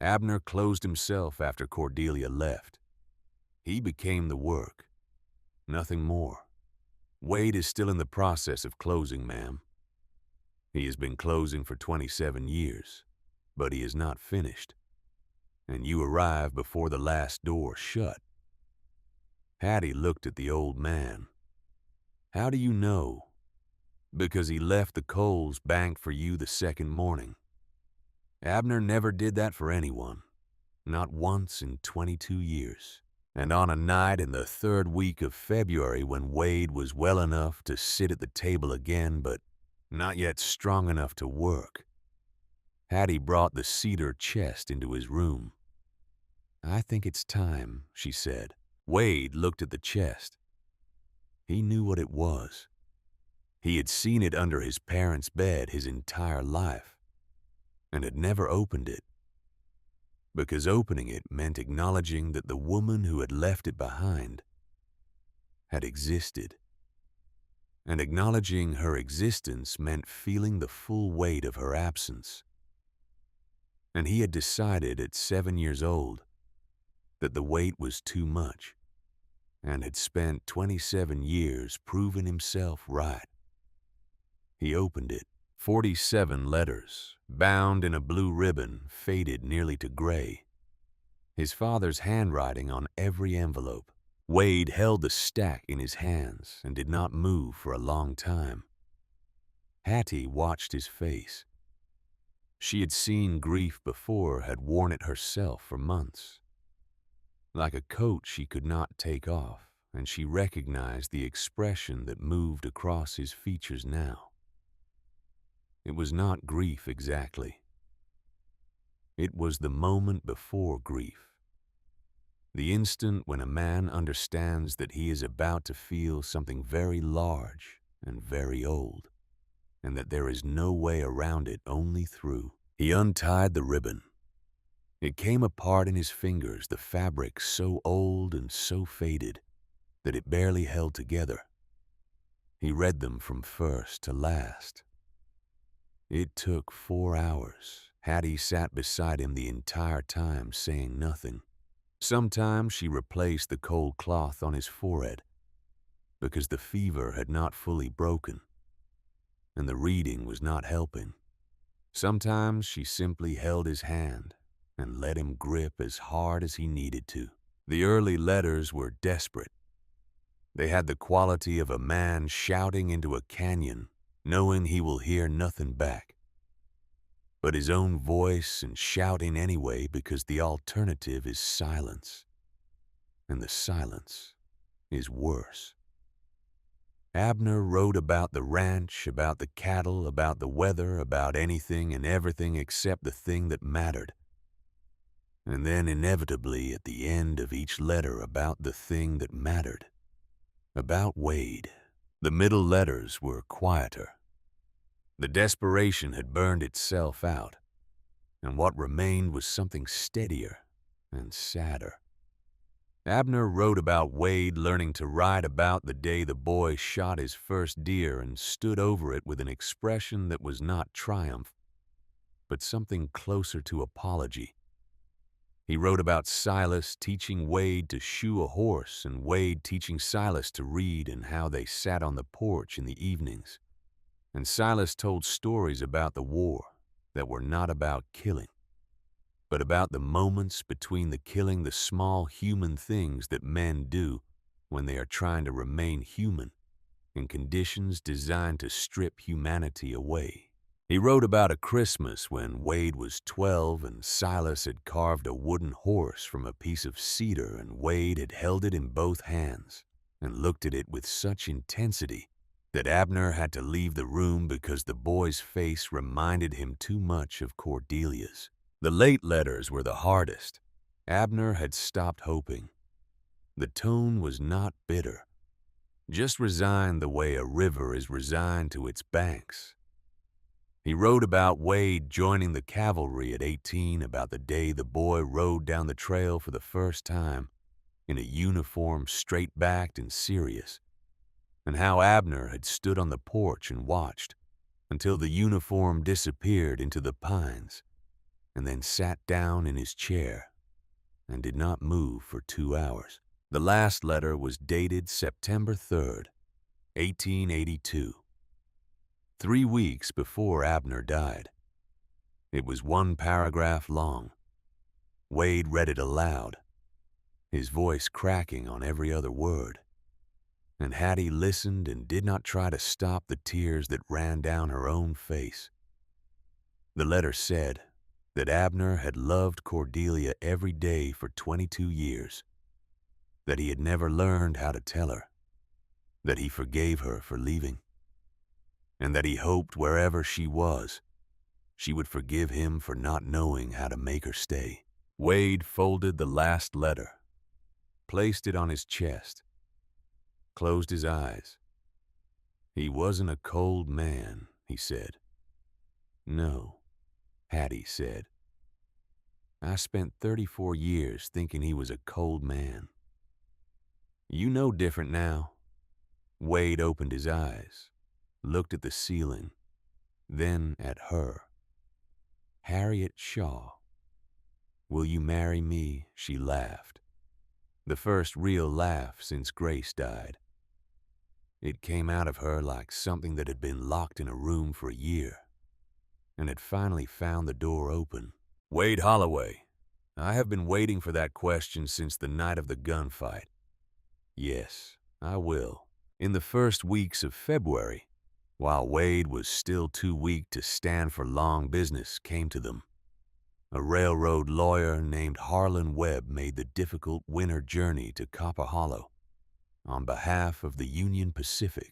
Abner closed himself after Cordelia left. He became the work, nothing more. Wade is still in the process of closing, ma'am. He has been closing for 27 years, but he is not finished. And you arrived before the last door shut." Hattie looked at the old man. "How do you know?" "Because he left the coals banked for you the second morning. Abner never did that for anyone, not once in 22 years. And on a night in the third week of February, when Wade was well enough to sit at the table again, but not yet strong enough to work, Hattie brought the cedar chest into his room. 'I think it's time,' she said. Wade looked at the chest. He knew what it was. He had seen it under his parents' bed his entire life, and had never opened it, because opening it meant acknowledging that the woman who had left it behind had existed. And acknowledging her existence meant feeling the full weight of her absence. And he had decided at 7 years old that the weight was too much, and had spent 27 years proving himself right. He opened it. 47 letters, bound in a blue ribbon, faded nearly to gray. His father's handwriting on every envelope. Wade held the stack in his hands and did not move for a long time. Hattie watched his face. She had seen grief before, had worn it herself for months. Like a coat she could not take off, and she recognized the expression that moved across his features now. It was not grief exactly. It was the moment before grief. The instant when a man understands that he is about to feel something very large and very old, and that there is no way around it, only through. He untied the ribbon. It came apart in his fingers, the fabric so old and so faded that it barely held together. He read them from first to last. It took 4 hours. Hattie sat beside him the entire time, saying nothing. Sometimes she replaced the cold cloth on his forehead, because the fever had not fully broken, and the reading was not helping. Sometimes she simply held his hand and let him grip as hard as he needed to. The early letters were desperate. They had the quality of a man shouting into a canyon, knowing he will hear nothing back but his own voice and shouting anyway because the alternative is silence, and the silence is worse. Abner wrote about the ranch, about the cattle, about the weather, about anything and everything except the thing that mattered. And then inevitably at the end of each letter about the thing that mattered, about Wade. The middle letters were quieter. The desperation had burned itself out, and what remained was something steadier and sadder. Abner wrote about Wade learning to ride about the day the boy shot his first deer and stood over it with an expression that was not triumph, but something closer to apology. He wrote about Silas teaching Wade to shoe a horse and Wade teaching Silas to read, and how they sat on the porch in the evenings. And Silas told stories about the war that were not about killing, but about the moments between the killing, the small human things that men do when they are trying to remain human in conditions designed to strip humanity away. He wrote about a Christmas when Wade was 12 and Silas had carved a wooden horse from a piece of cedar, and Wade had held it in both hands and looked at it with such intensity that Abner had to leave the room because the boy's face reminded him too much of Cordelia's. The late letters were the hardest. Abner had stopped hoping. The tone was not bitter, just resigned the way a river is resigned to its banks. He wrote about Wade joining the cavalry at 18, about the day the boy rode down the trail for the first time in a uniform, straight-backed and serious, and how Abner had stood on the porch and watched until the uniform disappeared into the pines, and then sat down in his chair and did not move for 2 hours. The last letter was dated September 3rd, 1882, 3 weeks before Abner died. It was 1 paragraph long. Wade read it aloud, his voice cracking on every other word. And Hattie listened and did not try to stop the tears that ran down her own face. The letter said that Abner had loved Cordelia every day for 22 years, that he had never learned how to tell her, that he forgave her for leaving, and that he hoped wherever she was, she would forgive him for not knowing how to make her stay. Wade folded the last letter, placed it on his chest, closed his eyes. He wasn't a cold man, he said. No, Hattie said. I spent 34 years thinking he was a cold man. You know different now. Wade opened his eyes, looked at the ceiling, then at her. Harriet Shaw. Will you marry me? She laughed. The first real laugh since Grace died. It came out of her like something that had been locked in a room for a year and had finally found the door open. Wade Holloway, I have been waiting for that question since the night of the gunfight. Yes, I will. In the first weeks of February, while Wade was still too weak to stand for long business, came to them. A railroad lawyer named Harlan Webb made the difficult winter journey to Copper Hollow on behalf of the Union Pacific.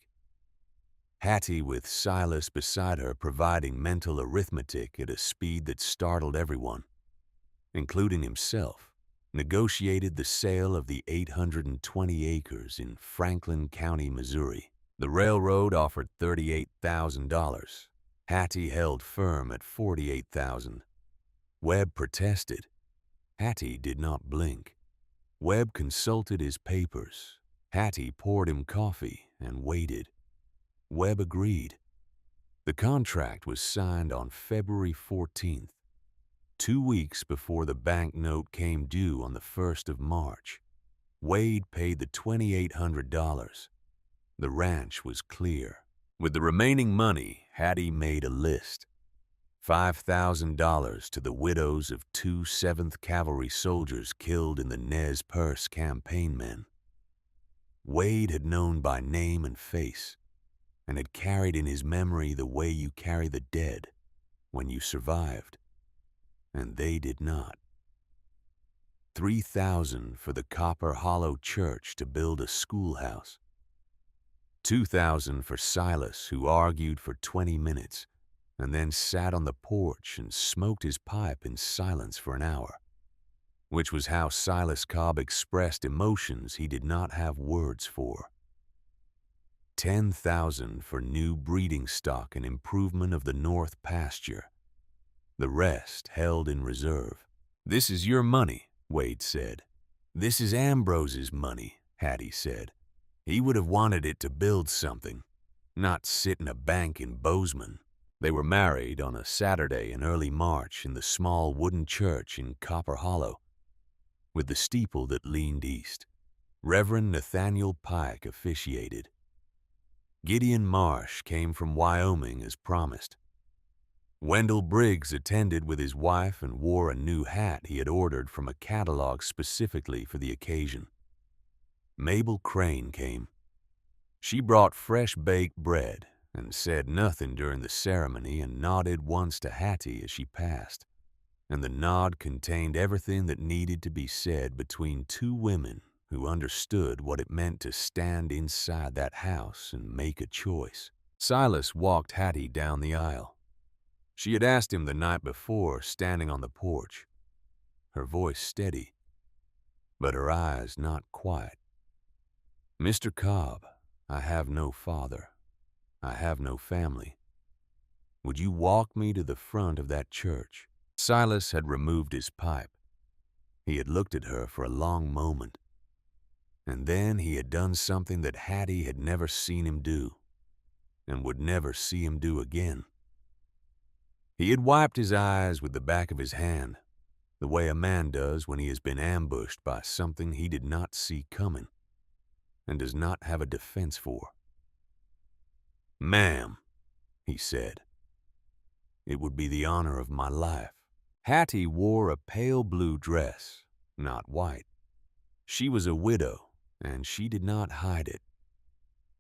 Hattie, with Silas beside her providing mental arithmetic at a speed that startled everyone, including himself, negotiated the sale of the 820 acres in Franklin County, Missouri. The railroad offered $38,000. Hattie held firm at $48,000. Webb protested. Hattie did not blink. Webb consulted his papers. Hattie poured him coffee and waited. Webb agreed. The contract was signed on February 14th, 2 weeks before the bank note came due on the 1st of March. Wade paid the $2,800. The ranch was clear. With the remaining money, Hattie made a list. $5,000 to the widows of 2 7th Cavalry soldiers killed in the Nez Perce campaign men. Wade had known by name and face, and had carried in his memory the way you carry the dead when you survived, and they did not. 3,000 for the Copper Hollow Church to build a schoolhouse. 2,000 for Silas, who argued for 20 minutes and then sat on the porch and smoked his pipe in silence for an hour, which was how Silas Cobb expressed emotions he did not have words for. 10,000 for new breeding stock and improvement of the north pasture. The rest held in reserve. "This is your money," Wade said. "This is Ambrose's money," Hattie said. "He would have wanted it to build something, not sit in a bank in Bozeman." They were married on a Saturday in early March in the small wooden church in Copper Hollow, with the steeple that leaned east. Reverend Nathaniel Pike officiated. Gideon Marsh came from Wyoming as promised. Wendell Briggs attended with his wife and wore a new hat he had ordered from a catalog specifically for the occasion. Mabel Crane came. She brought fresh baked bread and said nothing during the ceremony and nodded once to Hattie as she passed, and the nod contained everything that needed to be said between two women who understood what it meant to stand inside that house and make a choice. Silas walked Hattie down the aisle. She had asked him the night before, standing on the porch, her voice steady, but her eyes not quiet. "Mr. Cobb, I have no father. I have no family. Would you walk me to the front of that church?" Silas had removed his pipe. He had looked at her for a long moment, and then he had done something that Hattie had never seen him do, and would never see him do again. He had wiped his eyes with the back of his hand, the way a man does when he has been ambushed by something he did not see coming, and does not have a defense for. "Ma'am," he said, "it would be the honor of my life." Hattie wore a pale blue dress, not white. She was a widow, and she did not hide it.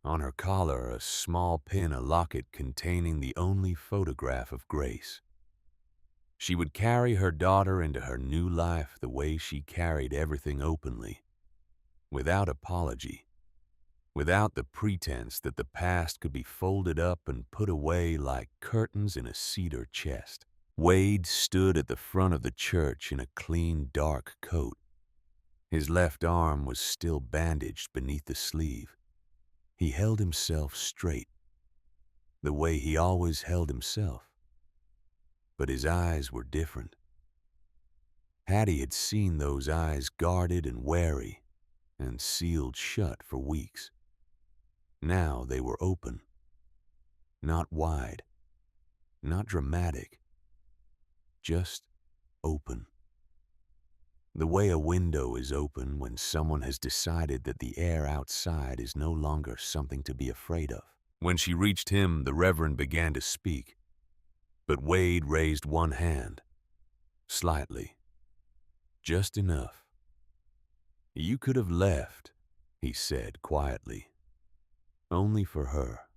On her collar, a small pin, a locket containing the only photograph of Grace. She would carry her daughter into her new life the way she carried everything openly, without apology, without the pretense that the past could be folded up and put away like curtains in a cedar chest. Wade stood at the front of the church in a clean, dark coat. His left arm was still bandaged beneath the sleeve. He held himself straight, the way he always held himself. But his eyes were different. Hattie had seen those eyes guarded and wary and sealed shut for weeks. Now they were open, not wide, not dramatic, just open. The way a window is open when someone has decided that the air outside is no longer something to be afraid of. When she reached him, the Reverend began to speak, but Wade raised one hand, slightly, just enough. "You could have left," he said quietly, "only for her."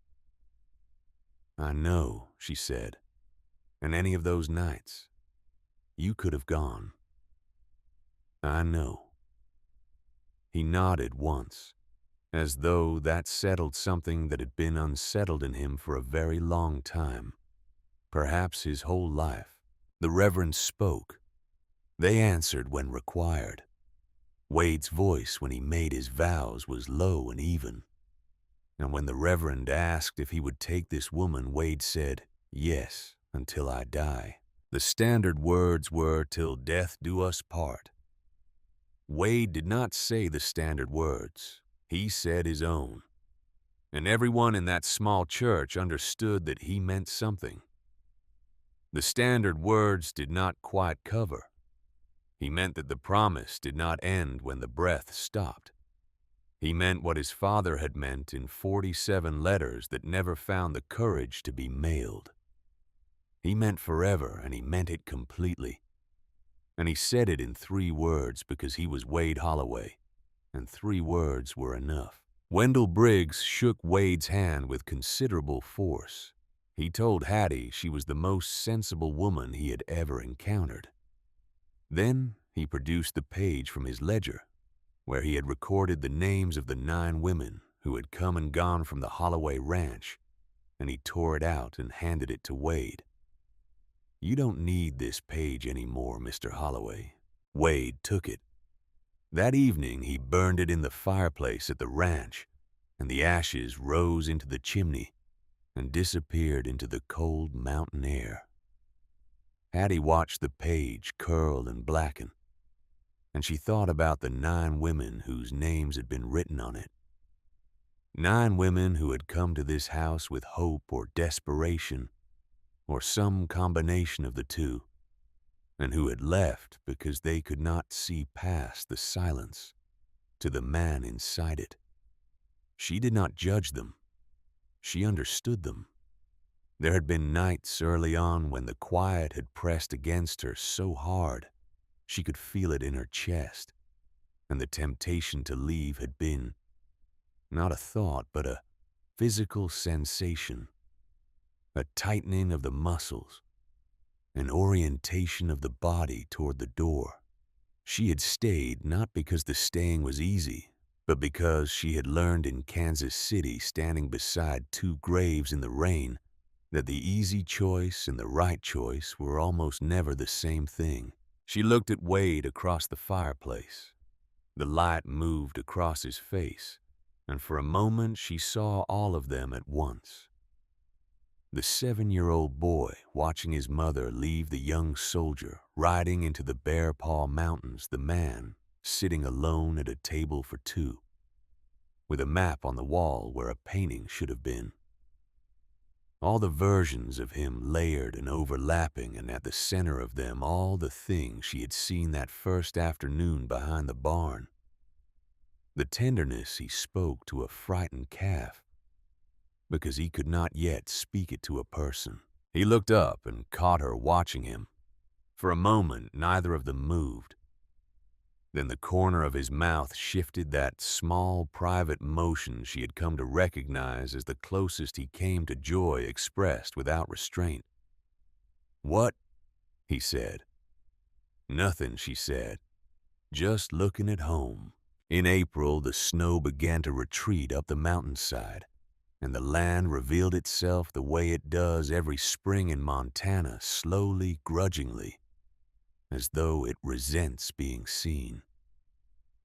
"I know," she said, "and any of those nights, you could have gone. I know." He nodded once, as though that settled something that had been unsettled in him for a very long time, perhaps his whole life. The Reverend spoke. They answered when required. Wade's voice when he made his vows was low and even, and when the Reverend asked if he would take this woman, Wade said, "Yes, until I die." The standard words were, "Till death do us part." Wade did not say the standard words. He said his own. And everyone in that small church understood that he meant something. The standard words did not quite cover. He meant that the promise did not end when the breath stopped. He meant what his father had meant in 47 letters that never found the courage to be mailed. He meant forever, and he meant it completely. And he said it in 3 words because he was Wade Holloway, and 3 words were enough. Wendell Briggs shook Wade's hand with considerable force. He told Hattie she was the most sensible woman he had ever encountered. Then he produced the page from his ledger, where he had recorded the names of the 9 women who had come and gone from the Holloway Ranch, and he tore it out and handed it to Wade. "You don't need this page anymore, Mr. Holloway." Wade took it. That evening he burned it in the fireplace at the ranch, and the ashes rose into the chimney and disappeared into the cold mountain air. Hattie watched the page curl and blacken, and she thought about the 9 women whose names had been written on it. 9 women who had come to this house with hope or desperation, or some combination of the two, and who had left because they could not see past the silence to the man inside it. She did not judge them. She understood them. There had been nights early on when the quiet had pressed against her so hard she could feel it in her chest, and the temptation to leave had been not a thought but a physical sensation, a tightening of the muscles, an orientation of the body toward the door. She had stayed not because the staying was easy, but because she had learned in Kansas City, standing beside 2 graves in the rain, that the easy choice and the right choice were almost never the same thing. She looked at Wade across the fireplace. The light moved across his face, and for a moment she saw all of them at once. The 7-year-old boy watching his mother leave the young soldier riding into the Bear Paw Mountains, the man sitting alone at a table for 2, with a map on the wall where a painting should have been. All the versions of him layered and overlapping, and at the center of them all the things she had seen that first afternoon behind the barn. The tenderness he spoke to a frightened calf, because he could not yet speak it to a person. He looked up and caught her watching him. For a moment, neither of them moved. Then the corner of his mouth shifted that small, private motion she had come to recognize as the closest he came to joy expressed without restraint. "What?" he said. "Nothing," she said. "Just looking at home." In April, the snow began to retreat up the mountainside, and the land revealed itself the way it does every spring in Montana, slowly, grudgingly, as though it resents being seen.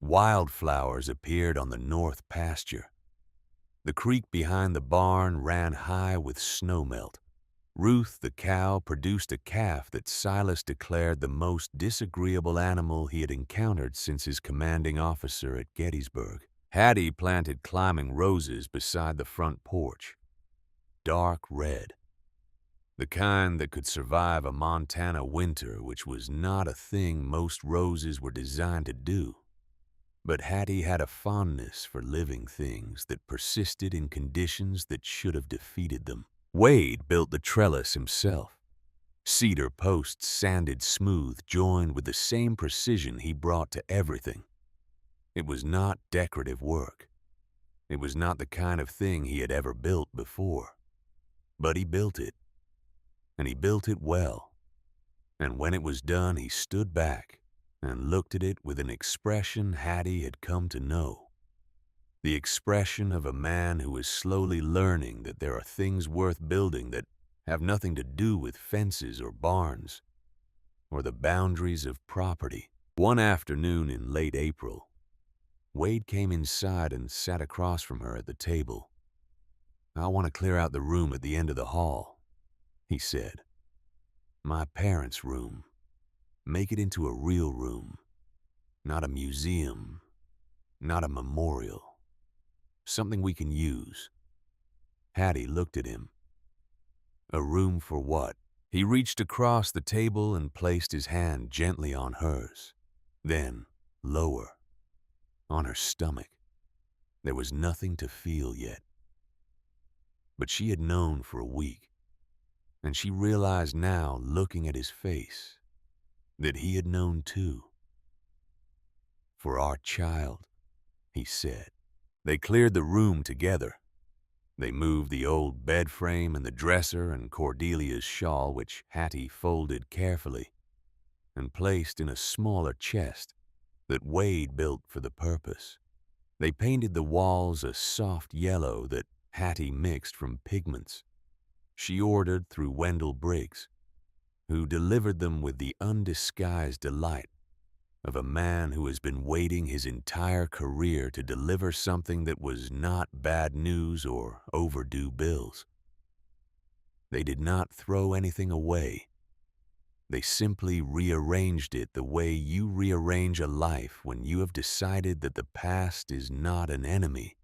Wildflowers appeared on the north pasture. The creek behind the barn ran high with snowmelt. Ruth the cow produced a calf that Silas declared the most disagreeable animal he had encountered since his commanding officer at Gettysburg. Hattie planted climbing roses beside the front porch, dark red, the kind that could survive a Montana winter, which was not a thing most roses were designed to do. But Hattie had a fondness for living things that persisted in conditions that should have defeated them. Wade built the trellis himself. Cedar posts sanded smooth, joined with the same precision he brought to everything. It was not decorative work. It was not the kind of thing he had ever built before. But he built it. And he built it well. And when it was done, he stood back and looked at it with an expression Hattie had come to know. The expression of a man who is slowly learning that there are things worth building that have nothing to do with fences or barns or the boundaries of property. One afternoon in late April, Wade came inside and sat across from her at the table. "I want to clear out the room at the end of the hall," he said. "My parents' room. Make it into a real room, not a museum, not a memorial. Something we can use." Hattie looked at him. "A room for what?" He reached across the table and placed his hand gently on hers. Then, lower, on her stomach. There was nothing to feel yet. But she had known for a week, and she realized now, looking at his face, that he had known too. "For our child," he said. They cleared the room together. They moved the old bed frame and the dresser and Cordelia's shawl, which Hattie folded carefully and placed in a smaller chest that Wade built for the purpose. They painted the walls a soft yellow that Hattie mixed from pigments she ordered through Wendell Briggs, who delivered them with the undisguised delight of a man who has been waiting his entire career to deliver something that was not bad news or overdue bills. They did not throw anything away. They simply rearranged it the way you rearrange a life when you have decided that the past is not an enemy,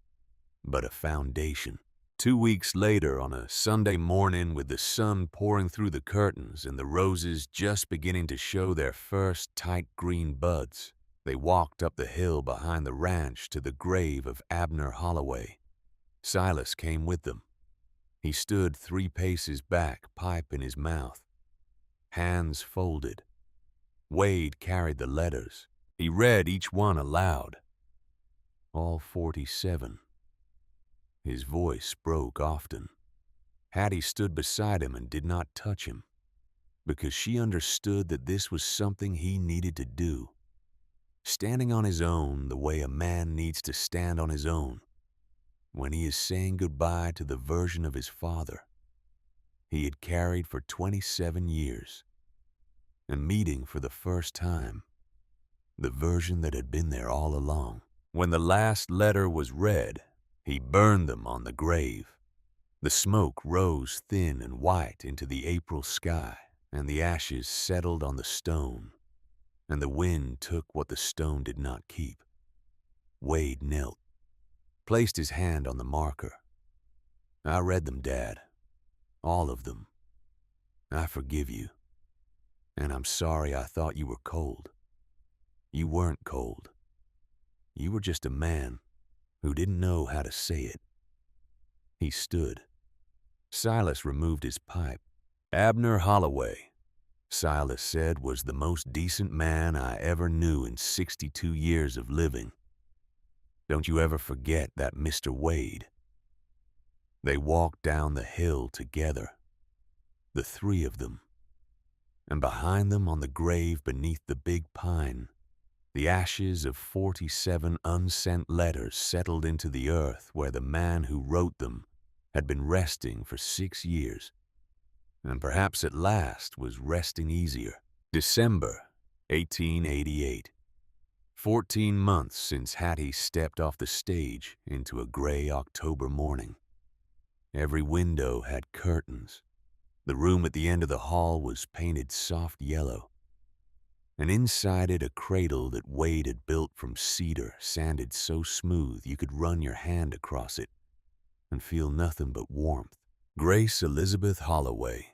but a foundation. 2 weeks later, on a Sunday morning with the sun pouring through the curtains and the roses just beginning to show their first tight green buds, they walked up the hill behind the ranch to the grave of Abner Holloway. Silas came with them. He stood 3 paces back, pipe in his mouth, hands folded. Wade carried the letters. He read each one aloud. All 47. His voice broke often. Hattie stood beside him and did not touch him, because she understood that this was something he needed to do. Standing on his own the way a man needs to stand on his own when he is saying goodbye to the version of his father he had carried for 27 years, and meeting for the first time the version that had been there all along. When the last letter was read, he burned them on the grave. The smoke rose thin and white into the April sky, and the ashes settled on the stone, and the wind took what the stone did not keep. Wade knelt, placed his hand on the marker. I read them, Dad. All of them. I forgive you. And I'm sorry I thought you were cold. You weren't cold. You were just a man who didn't know how to say it. He stood. Silas removed his pipe. Abner Holloway, Silas said, was the most decent man I ever knew in 62 years of living. Don't you ever forget that, Mr. Wade. They walked down the hill together, the 3 of them, and behind them on the grave beneath the big pine, the ashes of 47 unsent letters settled into the earth where the man who wrote them had been resting for 6 years, and perhaps at last was resting easier. December 1888. 14 months since Hattie stepped off the stage into a gray October morning. Every window had curtains. The room at the end of the hall was painted soft yellow, and inside it a cradle that Wade had built from cedar, sanded so smooth you could run your hand across it and feel nothing but warmth. Grace Elizabeth Holloway,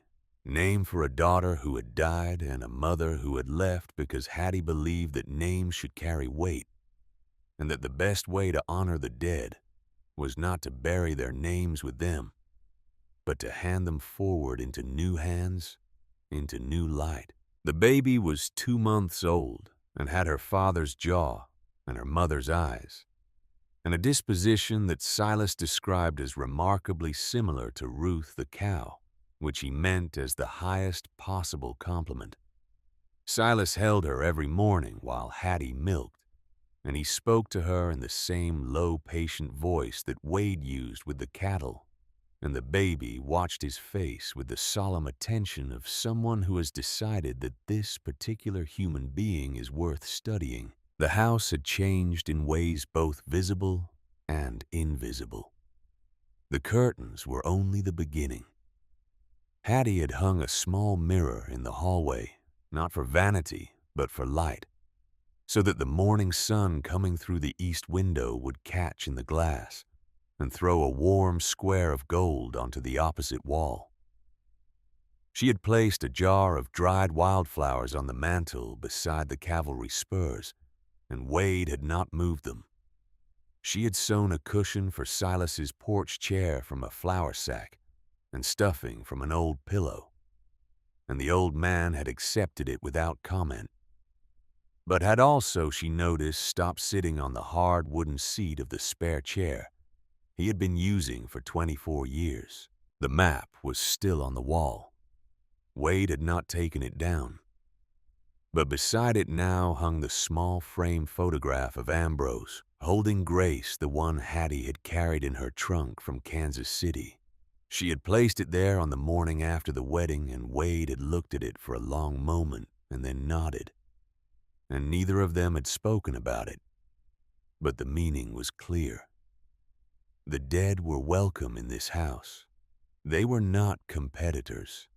named for a daughter who had died and a mother who had left because Hattie believed that names should carry weight, and that the best way to honor the dead was not to bury their names with them, but to hand them forward into new hands, into new light. The baby was 2 months old and had her father's jaw and her mother's eyes, and a disposition that Silas described as remarkably similar to Ruth the cow, which he meant as the highest possible compliment. Silas held her every morning while Hattie milked, and he spoke to her in the same low, patient voice that Wade used with the cattle, and the baby watched his face with the solemn attention of someone who has decided that this particular human being is worth studying. The house had changed in ways both visible and invisible. The curtains were only the beginning. Hattie had hung a small mirror in the hallway, not for vanity, but for light, so that the morning sun coming through the east window would catch in the glass and throw a warm square of gold onto the opposite wall. She had placed a jar of dried wildflowers on the mantel beside the cavalry spurs, and Wade had not moved them. She had sewn a cushion for Silas's porch chair from a flour sack and stuffing from an old pillow, and the old man had accepted it without comment. but had also, she noticed, stopped sitting on the hard wooden seat of the spare chair he had been using for 24 years. The map was still on the wall. Wade had not taken it down. But beside it now hung the small frame photograph of Ambrose, holding Grace, the one Hattie had carried in her trunk from Kansas City. She had placed it there on the morning after the wedding, and Wade had looked at it for a long moment and then nodded. And neither of them had spoken about it. But the meaning was clear. The dead were welcome in this house. They were not competitors.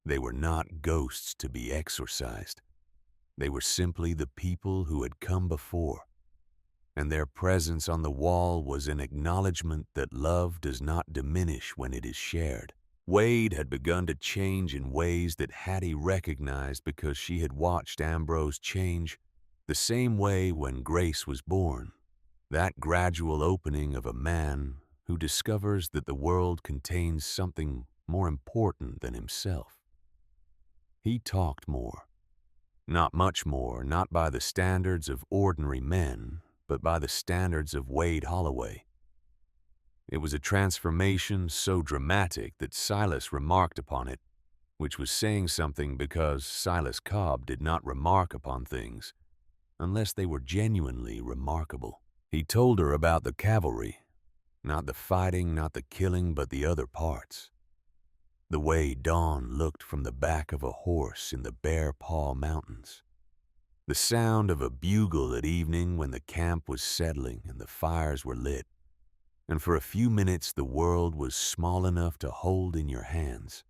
They were not ghosts to be exorcised. They were simply the people who had come before, and their presence on the wall was an acknowledgement that love does not diminish when it is shared. Wade had begun to change in ways that Hattie recognized because she had watched Ambrose change the same way when Grace was born. That gradual opening of a man who discovers that the world contains something more important than himself. He talked more. Not much more, not by the standards of ordinary men, but by the standards of Wade Holloway. It was a transformation so dramatic that Silas remarked upon it, which was saying something because Silas Cobb did not remark upon things unless they were genuinely remarkable. He told her about the cavalry, not the fighting, not the killing, but the other parts. The way dawn looked from the back of a horse in the Bear Paw Mountains. The sound of a bugle at evening when the camp was settling and the fires were lit, and for a few minutes the world was small enough to hold in your hands.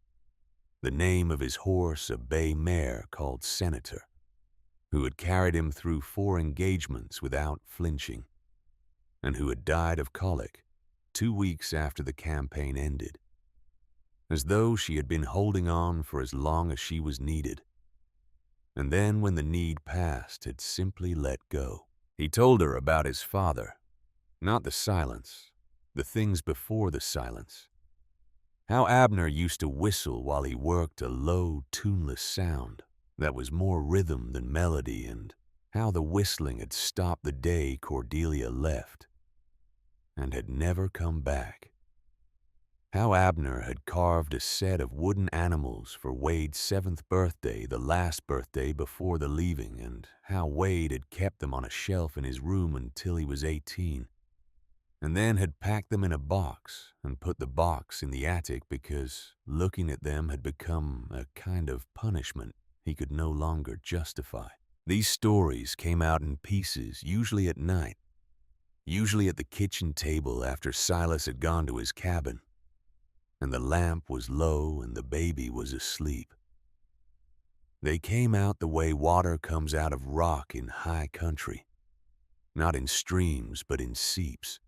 The name of his horse, a bay mare called Senator, who had carried him through 4 engagements without flinching, and who had died of colic 2 weeks after the campaign ended, as though she had been holding on for as long as she was needed, and then when the need passed had simply let go. He told her about his father, not the silence, the things before the silence. How Abner used to whistle while he worked a low, tuneless sound that was more rhythm than melody, and how the whistling had stopped the day Cordelia left and had never come back. How Abner had carved a set of wooden animals for Wade's 7th birthday, the last birthday before the leaving, and how Wade had kept them on a shelf in his room until he was 18, and then had packed them in a box and put the box in the attic because looking at them had become a kind of punishment he could no longer justify. These stories came out in pieces, usually at night, usually at the kitchen table after Silas had gone to his cabin, and the lamp was low and the baby was asleep. They came out the way water comes out of rock in high country, not in streams but in seeps,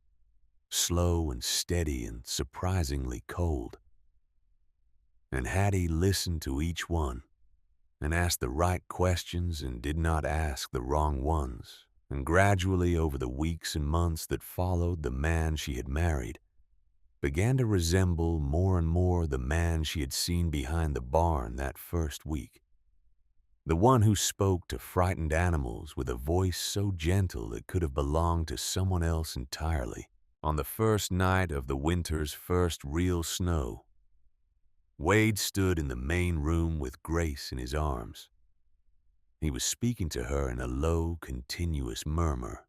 slow and steady and surprisingly cold. And Hattie listened to each one and asked the right questions and did not ask the wrong ones, and gradually over the weeks and months that followed, the man she had married began to resemble more and more the man she had seen behind the barn that first week. The one who spoke to frightened animals with a voice so gentle it could have belonged to someone else entirely. On the first night of the winter's first real snow, Wade stood in the main room with Grace in his arms. He was speaking to her in a low, continuous murmur,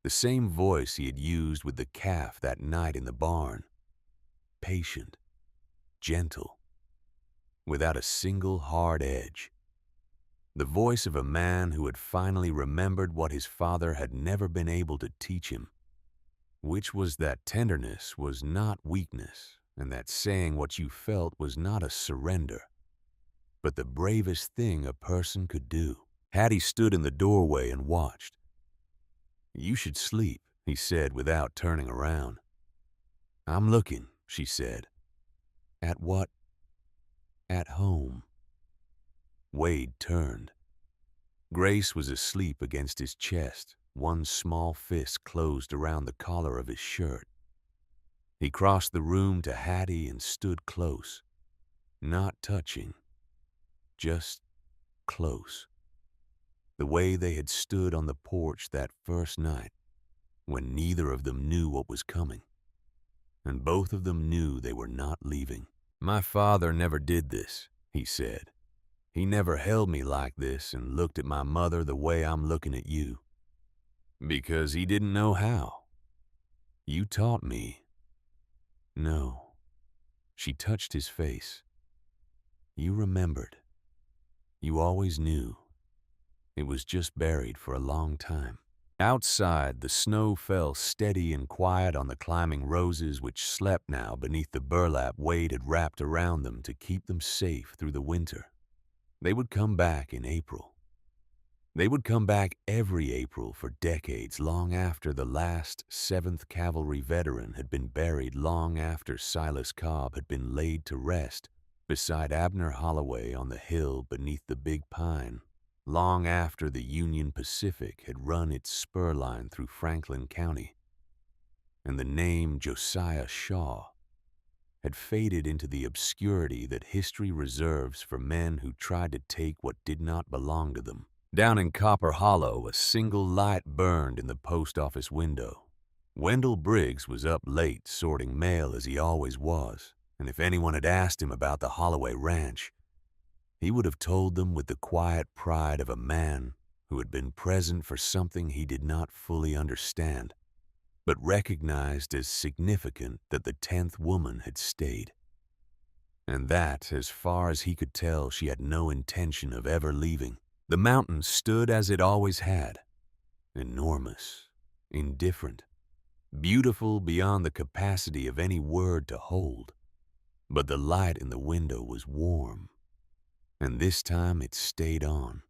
the same voice he had used with the calf that night in the barn, patient, gentle, without a single hard edge. The voice of a man who had finally remembered what his father had never been able to teach him, which was that tenderness was not weakness, and that saying what you felt was not a surrender, but the bravest thing a person could do. Hattie stood in the doorway and watched. "You should sleep," he said without turning around. "I'm looking," she said. "At what?" "At home." Wade turned. Grace was asleep against his chest, one small fist closed around the collar of his shirt. He crossed the room to Hattie and stood close, not touching, just close. the way they had stood on the porch that first night when neither of them knew what was coming, and both of them knew they were not leaving. "My father never did this," he said. "He never held me like this and looked at my mother the way I'm looking at you. Because he didn't know how. You taught me." "No." She touched his face. "You remembered. You always knew. It was just buried for a long time." Outside, the snow fell steady and quiet on the climbing roses which slept now beneath the burlap Wade had wrapped around them to keep them safe through the winter. They would come back in April. They would come back every April for decades, long after the last 7th Cavalry veteran had been buried, long after Silas Cobb had been laid to rest beside Abner Holloway on the hill beneath the big pine, long after the Union Pacific had run its spur line through Franklin County, and the name Josiah Shaw had faded into the obscurity that history reserves for men who tried to take what did not belong to them. Down in Copper Hollow, a single light burned in the post office window. Wendell Briggs was up late sorting mail as he always was, and if anyone had asked him about the Holloway Ranch, he would have told them with the quiet pride of a man who had been present for something he did not fully understand, but recognized as significant that the 10th woman had stayed. And that, as far as he could tell, she had no intention of ever leaving. The mountain stood as it always had, enormous, indifferent, beautiful beyond the capacity of any word to hold. But the light in the window was warm, and this time it stayed on.